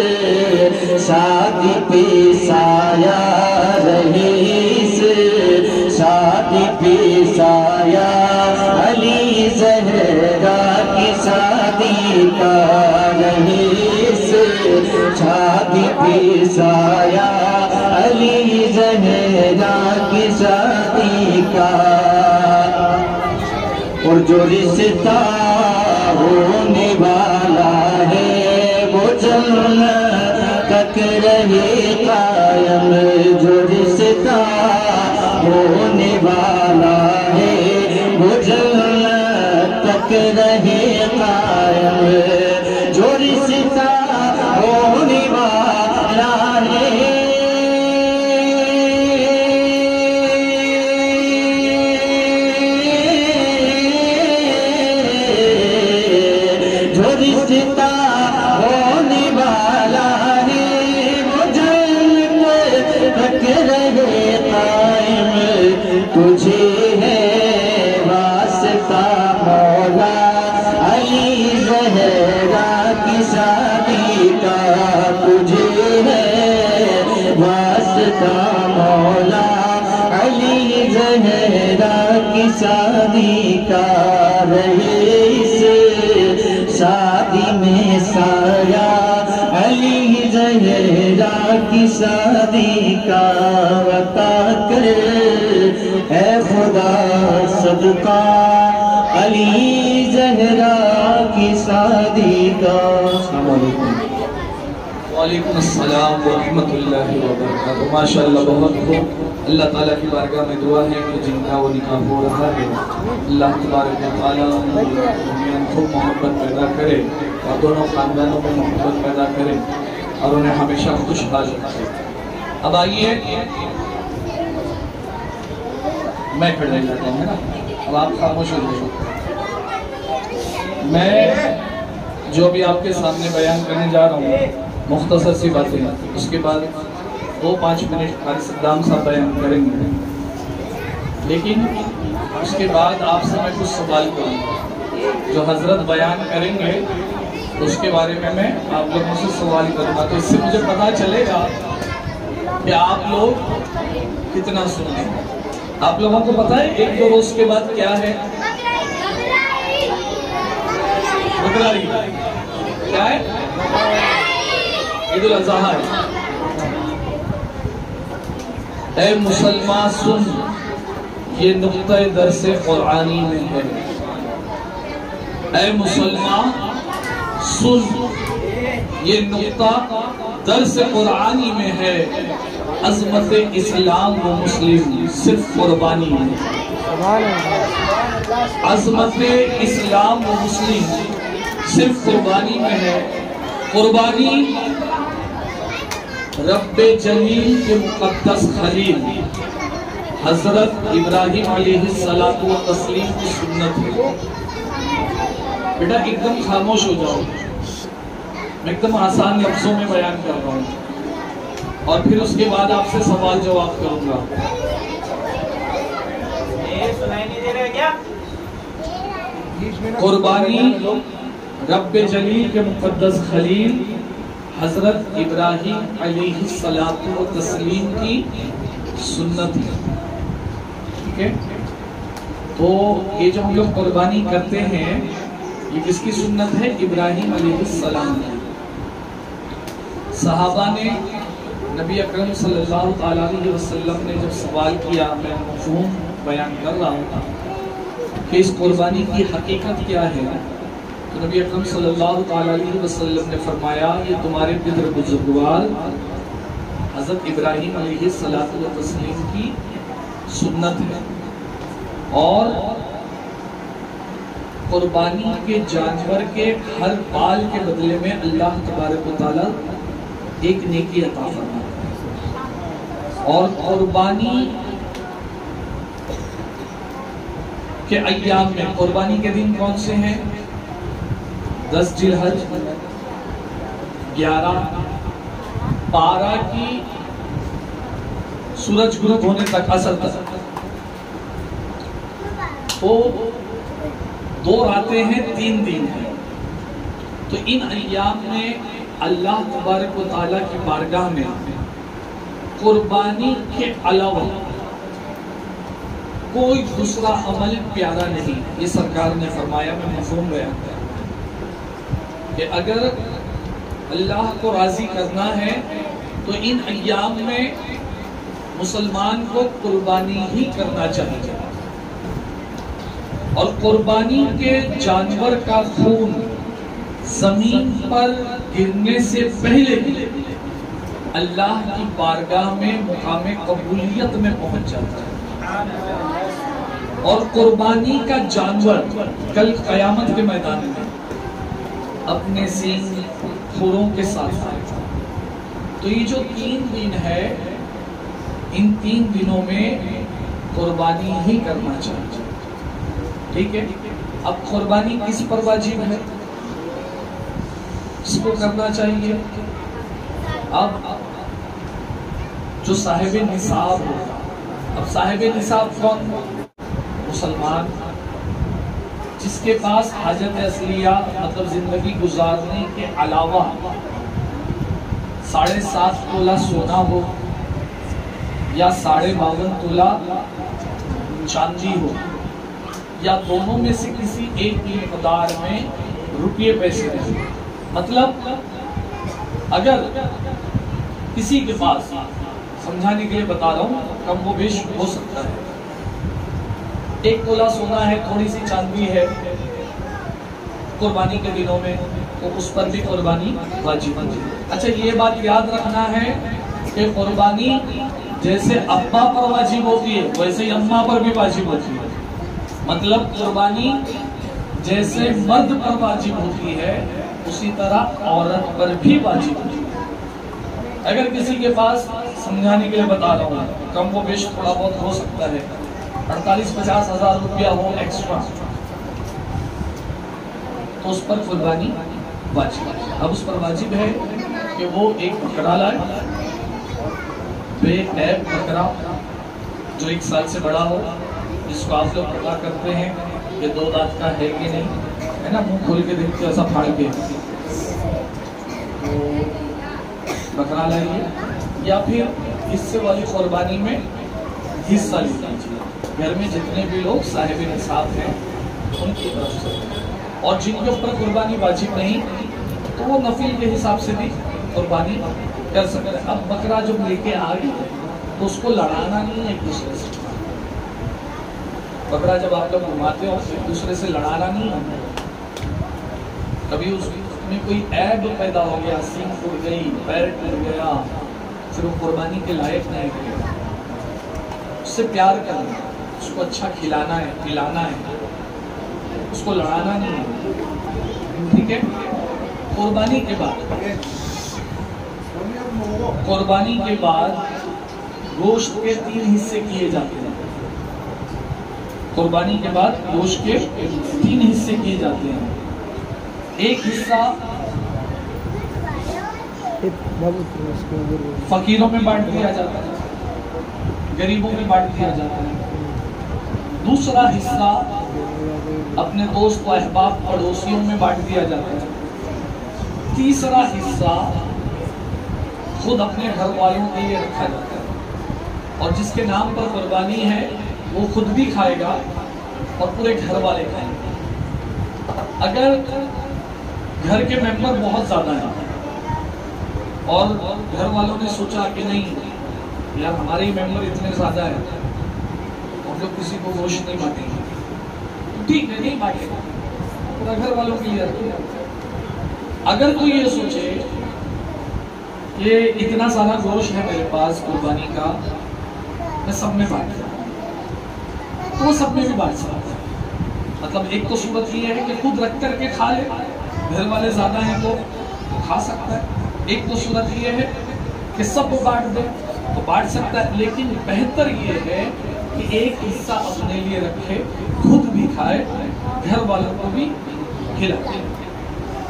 शादी पे साया, रहे इस शादी पे साया अली ज़हरा की शादी का, रहे इस शादी पे साया अली ज़हरा की शादी का। और जो रिश्ता होने वाला है वो जन्नत तक रहे कायम, जो रिश्ता होने वाला है वो जन्नत तक रहे कायम, जो रिश्ता होने वाला है रिश्ता होने वाला है वो जन्नत तक रहे कायम, तुझे है वास्ता मौला अली ज़हरा की शादी का, तुझे है वास्ता मौला अली ज़हरा की शादी का, रहे शादी में साया अली ज़हरा की शादी का, अता कर है खुदा सदका अली ज़हरा की शादी का। अस्सलाम वालेकुम। वालेकुम अस्सलाम व रहमतुल्लाहि व बरकातुहू। माशाअल्लाह, बहुत खूब। अल्लाह ताला की बारगाह में दुआ है कि जिनका वो निकाह हो रहा है अल्लाह तबारक व तआला उनमें खूब मोहब्बत पैदा करे और दोनों खानदानों में मोहब्बत पैदा करे और उन्हें हमेशा खुशहाल रखे। अब आइए, मैं खड़े रह जाता हूँ ना, अब आप खामोश हो जाइए। मैं जो भी आपके सामने बयान करने जा रहा हूँ मुख्तसर सी बातें, उसके बाद 2-5 मिनट क़ारी सद्दाम साहब बयान करेंगे, लेकिन उसके बाद आपसे मैं कुछ सवाल करूँगा। जो हजरत बयान करेंगे उसके बारे में मैं आप लोगों से सवाल करूँगा, तो इससे मुझे पता चलेगा कि आप लोग कितना सुने। आप लोगों को पता है 1-2 रोज के बाद क्या है? बकरा ईद। क्या है? ईद उल अज़हा है। ऐ मुसलमान सुन, ये नुक्ता दर्से कुरानी में है। ऐ मुसलमान सुन, ये नुक्ता दर्स कुरानी में है। अज़मत इस्लाम व मुस्लिम सिर्फ कुर्बानी में। अज़मत इस्लाम व मुस्लिम सिर्फ कुर्बानी में है। कुर्बानी रब्बे जलील के मुक़द्दस खलील हजरत इब्राहिम अलैहिस्सलातु व तस्लीम की सुन्नत है। बेटा एकदम खामोश हो जाओ, मैं एकदम आसान लफ्जों में बयान कर रहा हूँ और फिर उसके बाद आपसे सवाल जवाब करूंगा। कुर्बानी रब्बे जलील के मुक़द्दस खलील हजरत इब्राहिम अलैहिस्सलातु व तस्लीम की सुन्नत है। ठीक है, तो ये जो हम लोग कुर्बानी करते हैं ये किसकी सुन्नत है? इब्राहिम अलैहिस्सलाम की। सहाबा ने नबी अकरम सल्लल्लाहु अलैहि वसल्लम ने जब सवाल किया, मैं मफ़हूम बयान कर रहा हूँ कि इस कुर्बानी की हकीकत क्या है, तो नबी अकरम सल्लल्लाहु अलैहि वसल्लम ने फरमाया ये तुम्हारे पितर बुजुर्गवार हज़रत इब्राहिम अलैहिस्सलातु व तस्लीम की सुन्नत है। और कुर्बानी के जानवर के हर बाल के बदले में अल्लाह तबारक व तआला एक नेकी अता फरमाता है। और कुर्बानी के अय्याम में, कुर्बानी के दिन कौन से हैं? 10 जिलहज, 11, 12 की सूरज गुरूब होने तक, असर तक, तो 2 रातें हैं, 3 दिन हैं। तो इन अय्याम में अल्लाह तबारक व तआला की बारगाह में कुर्बानी के अलावा कोई दूसरा अमल प्यारा नहीं। ये सरकार ने फरमाया, मैं मफ़हूम बयान कर कि अगर अल्लाह को राजी करना है तो इन अय्याम में मुसलमान को कुर्बानी ही करना चाहिए। और कुर्बानी के जानवर का खून जमीन पर गिरने से पहले अल्लाह की बारगाह में मुकामे कबूलियत में पहुंच जाता है। और कुर्बानी का जानवर कल कयामत के मैदान में अपने सींग खुरों के साथ आएगा। तो ये जो 3 दिन है, इन 3 दिनों में कुर्बानी ही करना चाहिए। ठीक है, अब कुर्बानी किस पर वाजिब है, इसको करना चाहिए? अब जो साहिब निसाब होगा, अब साहिब निसाब कौन? मुसलमान जिसके पास हाजत असलिया मतलब जिंदगी गुजारने के अलावा 7.5 तोला सोना हो या 52.5 तोला चांदी हो, या दोनों में से किसी एक की मकदार में रुपये पैसे रहे। मतलब अगर किसी के पास, समझाने के लिए बता रहा हूँ, कम वो बेश हो सकता है, 1 तोला सोना है, थोड़ी सी चांदी है, कुर्बानी के दिनों में, तो उस पर भी कुर्बानी वाजिब है। अच्छा, ये बात याद रखना है कि कुर्बानी जैसे अब्बा पर वाजिब होती है वैसे ही अम्मा पर भी वाजिब होती है। मतलब कुर्बानी जैसे मर्द पर वाजिब होती है उसी तरह औरत पर भी वाजिब होती है। अगर किसी के पास, समझाने के लिए बता रहा हूँ, कम वो बेश थोड़ा बहुत हो सकता है, 48-50 हज़ार रुपया हो एक्स्ट्रा, तो उस पर कुर्बानी वाजिब है। अब उस पर वाजिब है कि वो एक बकरा लाए, बेऐब बकरा जो 1 साल से बड़ा हो, जिसको आप लोग पता करते हैं कि 2 दांत का है कि नहीं, है ना, मुंह खोल के देखते ऐसा फाड़ के, तो बकरा लाइए, या फिर हिस्से वाली कुर्बानी में हिस्सा ले लीजिए। घर में जितने भी लोग साहिब निसाब हैं उनकी तरफ से और जिनके ऊपर कुर्बानी वाजिब नहीं तो वो नफील के हिसाब से भी कुर्बानी कर सकते हैं। अब बकरा जब लेके आ गए तो उसको लड़ाना नहीं है एक दूसरे से। बकरा जब आप लोग घुमाते हो एक दूसरे से लड़ाना नहीं है। कभी उसमें कोई ऐब पैदा हो गया, सींग टूट गई, पैर टूट गया, फिर वो कुर्बानी के लायक नहीं है। उससे प्यार करना, उसको अच्छा खिलाना है, पिलाना है, उसको लड़ाना नहीं है। ठीक है। कुर्बानी के बाद गोश्त के 3 हिस्से किए जाते हैं। कुर्बानी के बाद गोश्त के 3 हिस्से किए जाते हैं। एक हिस्सा फकीरों में बांट दिया जाता है, गरीबों में बांट दिया जाता है। दूसरा हिस्सा अपने दोस्त व अहबाब पड़ोसियों में बांट दिया जाता है। तीसरा हिस्सा खुद अपने घर वालों के लिए रखा जाता है और जिसके नाम पर कुर्बानी है वो खुद भी खाएगा और पूरे घर वाले खाएंगे। अगर घर के मेंबर बहुत ज़्यादा हैं और घर वालों ने सोचा कि नहीं यार हमारे ही मेंबर इतने ज़्यादा हैं, हम लोग किसी को गोश्त नहीं बांटेंगे, तो ठीक है नहीं बांटेंगे, पूरा घर वालों के लिए रखेंगे। अगर कोई ये सोचे ये इतना सारा गोश्त है मेरे पास कुर्बानी का, मैं सब में बांट दूं, तो वो सब में भी बांट सकता है। मतलब एक तो सूरत ये है कि खुद रख करके खा ले, घर वाले ज्यादा हैं तो खा सकता है। एक तो सूरत ये है कि सब बांट दे तो बांट सकता है, लेकिन बेहतर ये है कि एक हिस्सा अपने लिए रखे, खुद भी खाए, घर वालों को भी खिलाए।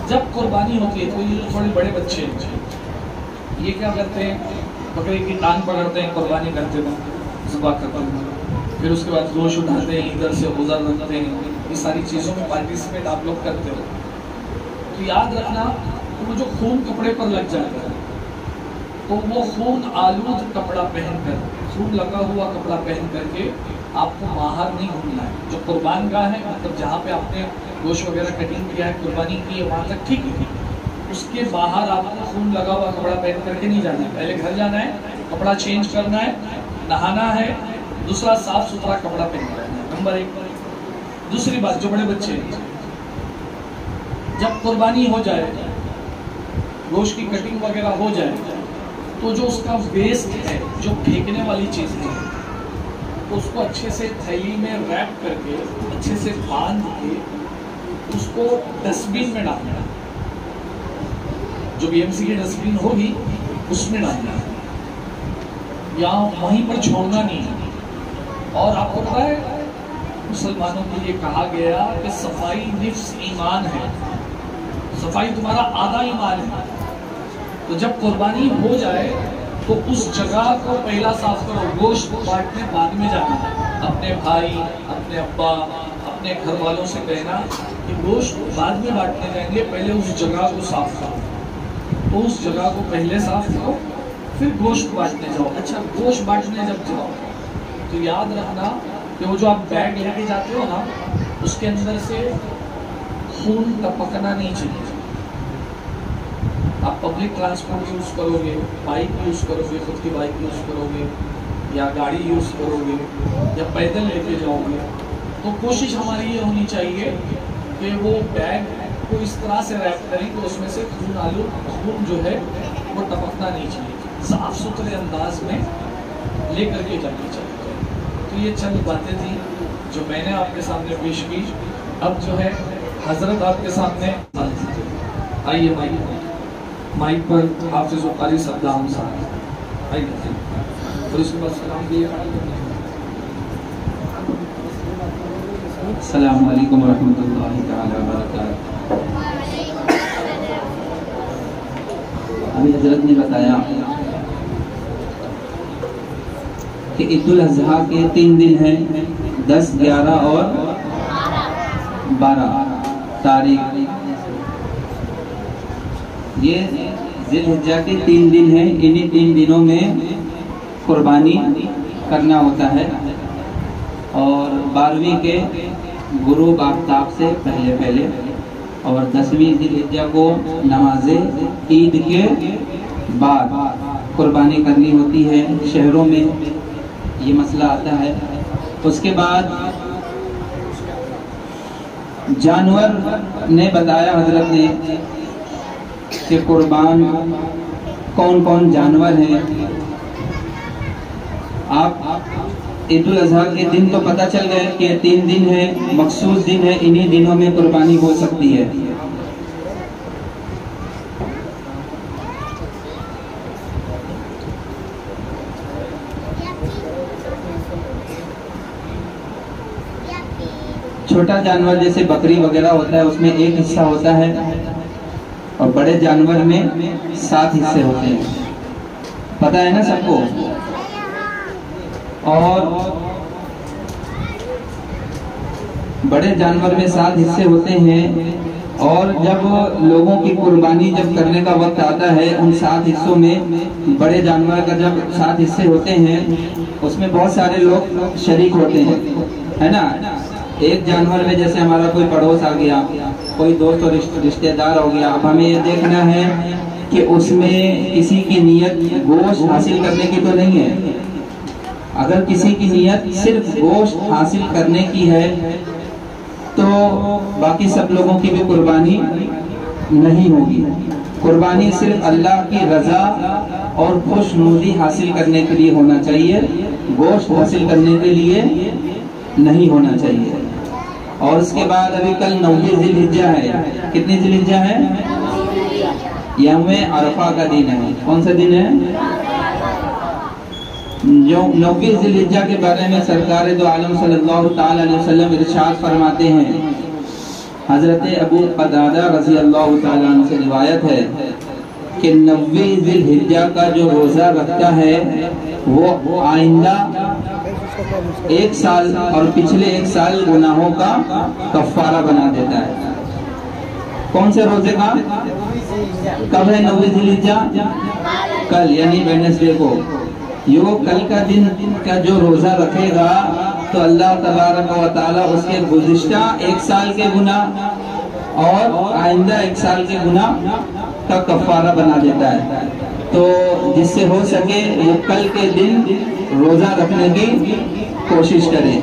जब कुर्बानी होती है तो ये थोड़े बड़े बच्चे ये क्या करते हैं, बकरे की टांग पकड़ते हैं, कुर्बानी करते वक्त ज़ुबा करते हैं, फिर उसके बाद गोश्त उठाते हैं, इधर से उधर रखते हैं। ये सारी चीज़ों में पार्टिसिपेट आप लोग करते हो तो याद रखना वो जो खून कपड़े पर लग जाता है तो वो खून आलूद कपड़ा पहनकर, खून लगा हुआ कपड़ा पहन करके आपको बाहर नहीं घूमना है। जो कुर्बान गाह है, मतलब जहाँ पे आपने गोश्त वगैरह कटिंग किया है, कुर्बानी की है, वहाँ तक ठीक है, उसके बाहर आपको खून लगा हुआ कपड़ा पहन करके नहीं जाना है। पहले घर जाना है, कपड़ा चेंज करना है, नहाना है, दूसरा साफ सुथरा कपड़ा पहन करना है, नंबर 1। दूसरी बात, जो बड़े बच्चे हैं, जब कुर्बानी हो जाए, गोश्त की कटिंग वगैरह हो जाए, तो जो उसका वेस्ट है, जो फेंकने वाली चीज़ है, तो उसको अच्छे से थैली में रैप करके, अच्छे से बांध के उसको डस्टबिन में डालना है। जो बीएमसी की डस्टबिन होगी उसमें डालना है, या वहीं पर छोड़ना नहीं है। और आपको पता है मुसलमानों के लिए कहा गया कि सफाई निफ्स ईमान है, सफाई तुम्हारा आधा ईमान है। तो जब कुर्बानी हो जाए तो उस जगह को पहला साफ करो, गोश्त बांटने बाद में जाना। अपने भाई, अपने अब्बा, अपने घर वालों से कहना कि गोश्त बाद में बांटने जाएंगे, पहले उस जगह को साफ करो। तो उस जगह को पहले साफ करो, फिर गोश्त बांटने जाओ। अच्छा, गोश्त बांटने जब जाओ तो याद रखना कि वो जो आप बैग लेके जाते हो ना, उसके अंदर से खून टपकना नहीं चाहिए। आप पब्लिक ट्रांसपोर्ट यूज़ करोगे, बाइक यूज़ करोगे, खुद की बाइक यूज़ करोगे, या गाड़ी यूज़ करोगे, या पैदल लेके जाओगे, तो कोशिश हमारी ये होनी चाहिए कि वो बैग को इस तरह से रैप करें कि उसमें से खून जो है वो टपकना नहीं चाहिए, साफ सुथरे अंदाज में ले करके जानी चाहिए। तो ये चंद बातें थी जो मैंने आपके सामने पेश की। अब जो है हजरत आपके सामने आइए, माइक पर हाफिज़ कारी सद्दाम साहब आइए, और इसके बाद सलाम दिए। अस्सलामु अलैकुम रहमतुल्लाहि तआला व बरकातहू। अभी हजरत ने बताया कि ईद-उल अज़हा के 3 दिन हैं, 10, 11 और 12 तारीख। ये ज़िलहिज्जा के 3 दिन हैं, इन्हीं 3 दिनों में कुर्बानी करना होता है। और 12वीं के गुरूब आफ्ताब से पहले पहले, और 10वीं ज़िलहिज्जा को नमाज़े ईद के बाद कुर्बानी करनी होती है। शहरों में ये मसला आता है। उसके बाद जानवर ने बताया हजरत ने कि कुर्बान कौन कौन जानवर हैं। आप ईद उल अज़हा के दिन तो पता चल गए कि 3 दिन है, मखसूस दिन है, इन्हीं दिनों में कुर्बानी हो सकती है। छोटा जानवर जैसे बकरी वगैरह होता है उसमें एक हिस्सा होता है, और बड़े जानवर में 7 हिस्से होते हैं, पता है ना सबको। और बड़े जानवर में 7 हिस्से होते हैं, और जब लोगों की कुर्बानी जब करने का वक्त आता है, उन 7 हिस्सों में बड़े जानवर का जब 7 हिस्से होते हैं, उसमें बहुत सारे लोग शरीक होते हैं, है ना। एक जानवर में जैसे हमारा कोई पड़ोस आ गया, कोई दोस्त और रिश्तेदार हो गया, अब हमें ये देखना है कि उसमें किसी की नीयत गोश्त हासिल करने की तो नहीं है। अगर किसी की नीयत सिर्फ गोश्त हासिल करने की है तो बाकी सब लोगों की भी कुर्बानी नहीं होगी। कुर्बानी सिर्फ अल्लाह की रजा और खुशनुदी हासिल करने के लिए होना चाहिए, गोश्त हासिल करने के लिए नहीं होना चाहिए। और उसके बाद अभी कल 9वीं ज़िलहिज्जा है। कितनी ज़िलहिज्जा है? यौम अरफा का दिन है। कौन सा दिन है? जो 9वीं ज़िलहिज्जा के बारे में सरकार दो आलम सल्लल्लाहु ताला अलैहि वसल्लम इरशाद फरमाते हैं। हजरत अबू क़तादा रज़ी अल्लाह ताला अन्हु से रिवायत है कि 9वीं ज़िलहिज्जा का जो रोज़ा रखता है वो आइंदा 1 साल और पिछले 1 साल गुनाहों का कफ़ारा बना देता है। कौन से रोजे का? कब है 9वीं ज़िलहिज्जा? कल, यानी वेडनेसडे को। यो कल का दिन का जो रोजा रखेगा तो अल्लाह तबारक व तआला उसके गुज़िश्ता 1 साल के गुनाह और आइंदा 1 साल के गुनाह का कफ़ारा बना देता है। तो जिससे हो सके वो कल के दिन रोजा रखने की कोशिश करें।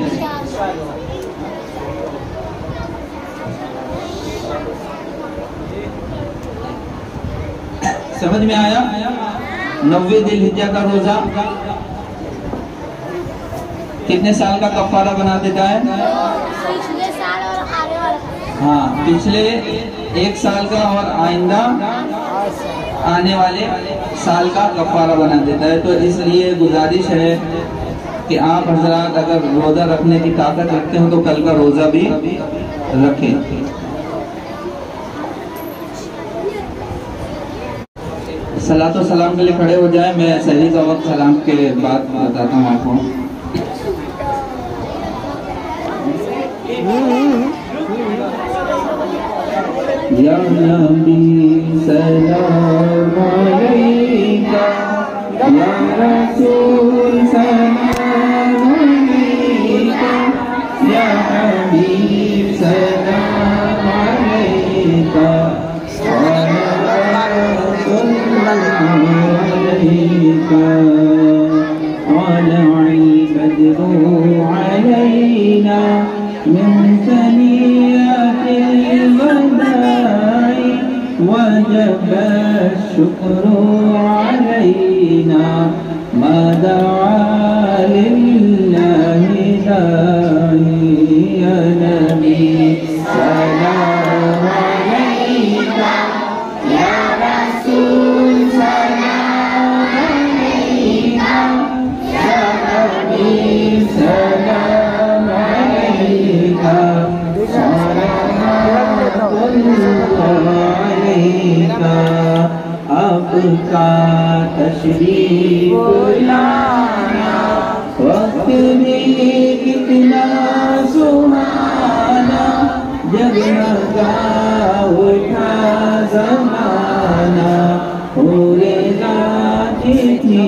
समझ में आया? 9वीं ज़िलहिज्जा का रोजा कितने साल का कफ़ारा बना देता है? पिछले साल और आने वाला। हाँ, पिछले 1 साल का और आइंदा आने वाले साल का कफ़ारा बना देता है। तो इसलिए गुजारिश है कि आप हजरात अगर रोजा रखने की ताकत रखते हो तो कल का रोजा भी रखें। सलात व सलाम के लिए खड़े हो जाए। मैं सही का वक्त सलाम के बाद बताता हूँ आपको। या नबी सलाम अलैका, या रसूल सलाम अलैका, या हबीब सलाम अलैका, अलैना मिन सनियातिल वदाई वजब शुक्रू अलैना मदआ लिल्लाहि दाई। या नबी सलाम अलैका, या रसूल सलाम अलैका, या हबीब सलाम अलैका, आपका तशरीफ लाना वक्त भी कितना सुहाना, जगमगा उठा ज़माना, पूरे गाती थी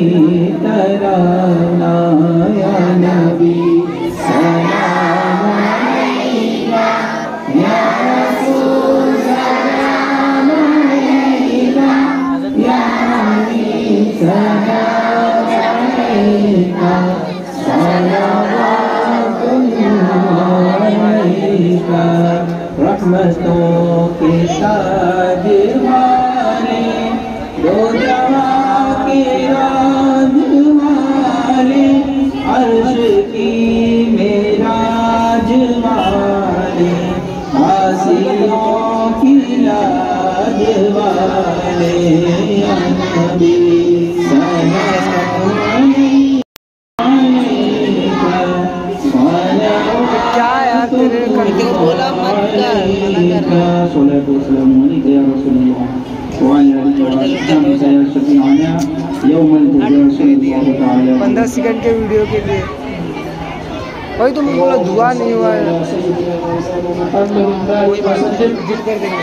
तराना। या नबी सलाम अलैका, रहमतों के ताज वाले, दो जहां के राज वाले, अर्श की मेराज वाले, आसियों की लाज वाले, या नबी क्या यार तेरे करके बोला मत कर, मना कर रहा है। यौम 15 सेकंड के वीडियो के लिए भाई तुम बोला दुआ नहीं हुआ है, कोई बात नहीं, जिद कर देंगे।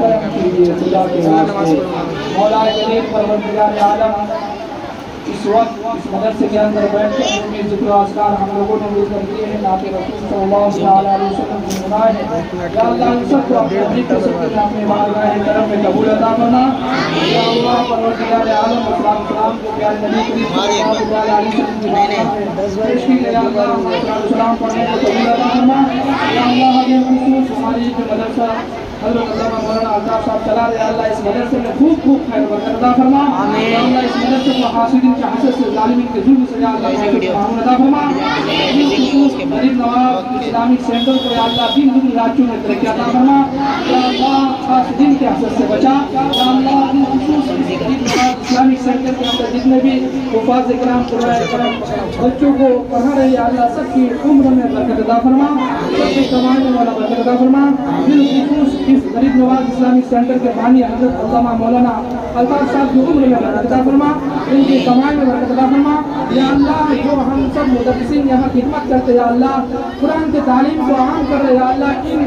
करम कीजिए खुदा के वास्ते। मौला करीम परवरदिगार आलम इस वक्त इस मदरसे के अंदर बैठ कर अपने जिक्र आस्कार हम लोगों ने मिलकर किए हैं। नाते रसूल सल्लल्लाहु अलैहि वसल्लम की मुनाए हैं। या अल्लाह इन सबको अपने हबीब के सदक़े अपने बारगाह करम में कबूल अता फरमा। या अल्लाह परवरदिगार आलम सलाम सलाम को प्यारे नबी करीम सल्लल्लाहु अलैहि वसल्लम की बारगाह में पेश की। या अल्लाह सलाम पढ़ने को कबूल अता फरमा। या अल्लाह हमें खुसूस हमारी जो मदरसा हज़रत अल्लामा मौलाना अल्ताफ़ साहब चला रहे, अल्लाह इस मदरसे में खूब खूब खैर बरकत अता फरमा। या अल्लाह इस मदरसे को हासिदीन के हसद से ज़ालिमीन के जुल्म से या अल्लाह मामून अता फरमा। गरीब नवाज इस्लामिक सेंटर को या अल्लाह दिन दुनिया राज्यों में तरक्की अता फरमा। या अल्लाह हासिदीन के हसद से बचा। या अल्लाह गरीब नवाज इस्लामिक सेंटर के अंदर जितने भी हुफ़ाज़ इकराम बच्चों को पढ़ा रहे, या अल्लाह सबकी उम्र में बरकत अता फरमा, सबकी कमाने वाला बरकत अता फरमा। इस गरीब नवाज इस्लामिक सेंटर के बानी हज़रत अल्लामा मौलाना अल्ताफ़ साहब की उम्र में बरकत अता फरमा, इनकी कमाई में बरकत अता फरमा। या अल्लाह जो हम सब मुदर्रिसीन यहाँ खिदमत करते, या अल्लाह कुरान की तालीम को आम कर रहे, या अल्लाह इन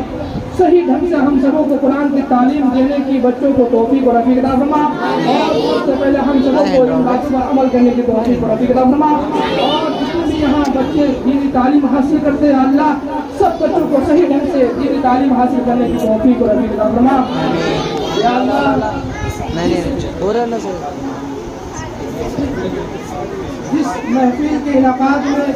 सही ढंग से हम सबों को कुरान की तालीम देने की बच्चों को तौफीक और रफ़ीक अता फरमा। और सबसे पहले हम सबों को इन बातों पर अमल करने की तौफीक और रफ़ीक अता फरमा। और जितने भी यहाँ बच्चे दीनी तालीम हासिल करते हैं, अल्लाह सब बच्चों को सही ढंग से दीनी तालीम हासिल करने की तौफीक और रफ़ीक अता फरमा। या अल्लाह नहीं हो रहा ना सर, जिस महफिल के इलाकात में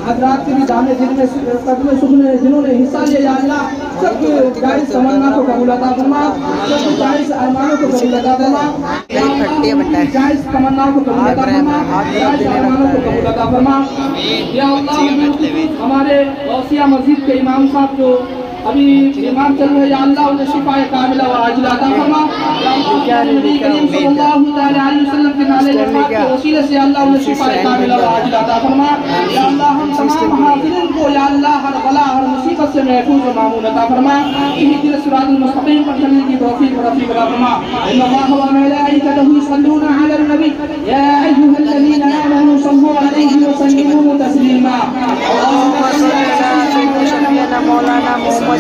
हज़रात के भी दाने जिनमें कदम सुखने जिन्होंने हिस्सा लिया, या अल्लाह सबके जायज़ तमन्ना को कबूल अता फरमा, सबके जायज़ अरमानों को कबूल अता फरमा, जायज़ तमन्नाओं को कबूल अता फरमा, जायज़ अरमानों को कबूल अता फरमा। या अल्लाह हमारे गौसिया मस्जिद के इमाम साहब जो अभी बीमार चल रहे, या अल्लाह उन्हें शिफाए कामिला व आजिला अता फरमा। या अल्लाह नबी करीम सल्लल्लाहु अलैहि वसल्लम के नाले जमात के वसीले से अल्लाह उन्हें शिफाए कामिला व आजिला अता फरमा। या अल्लाह हम तमाम हाज़िरीन को या अल्लाह हर बला हर मुसीबत से महफूज व मामून अता फरमा। इहदिना सिरातल मुस्तक़ीम पर चलने की तौफीक व रफ़ीक अता फरमा। इन्नल्लाह व मलाइकतहु युसल्लूना अलन नबी या अय्युहल्लज़ीना आमनू सल्लू अलैहि व सल्लिमू तस्लीमा। अल्लाहुम्मा सल्लि अला सय्यिदिना मौलाना मोहम्मद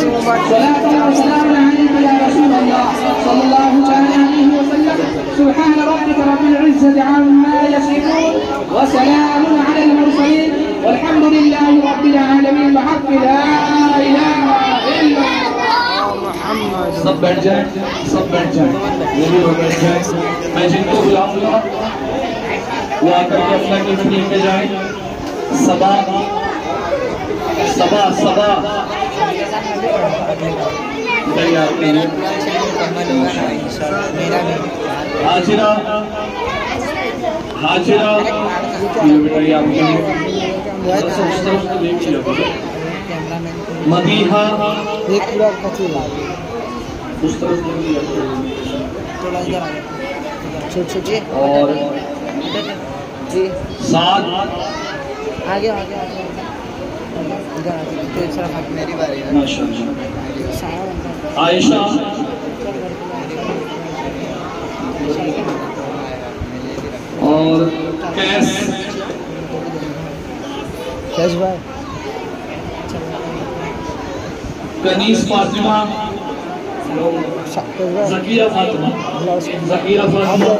सुब्हान रब्बिक रब्बिल इज़्ज़ति अम्मा यसिफून व सलामुन अलल मुरसलीन वल्हम्दुलिल्लाहि रब्बिल आलमीन। बिहक़्क़ि ला इलाहा इल्लल्लाह मुहम्मद। सब बैठ जाए, सब बैठ जाए, वो भी बैठ जाए। मैं जिनको बुलाऊंगा वो आकर के अपना गिफ्ट लेके जाए। सबा सबा सबा तैयार करें। हाजिरा हाजिरा बेटा मदीहा उस तरफ और साथ आगे आगे मेरी बारी है। आयशा और कैस भाई कनीस फातिमा ज़कीरा फातिमा ज़कीरा फातिमा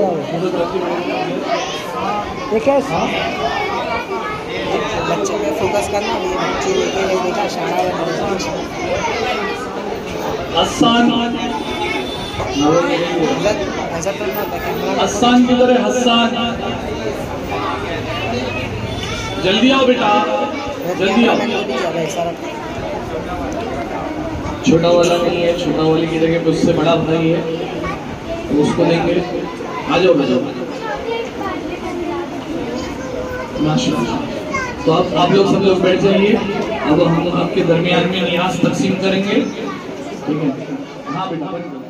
बच्चे पे फोकस करना, ये बच्चे लेके गए देखा इशारा हसन ऐसा तो ना होता कैमरा। हसन किधर है? हसन जल्दी आओ बेटा, जल्दी आओ। छोटा वाला नहीं है, छोटा वाले की जगह पे उससे बड़ा भाई है तो उसको देंगे। आ जाओ बेटा, माशाल्लाह। तो अब आप लोग सब लोग बैठ जाइए। अब हम आपके दरमियान में नियाज तकसीम करेंगे, ठीक है? हाँ बेटा।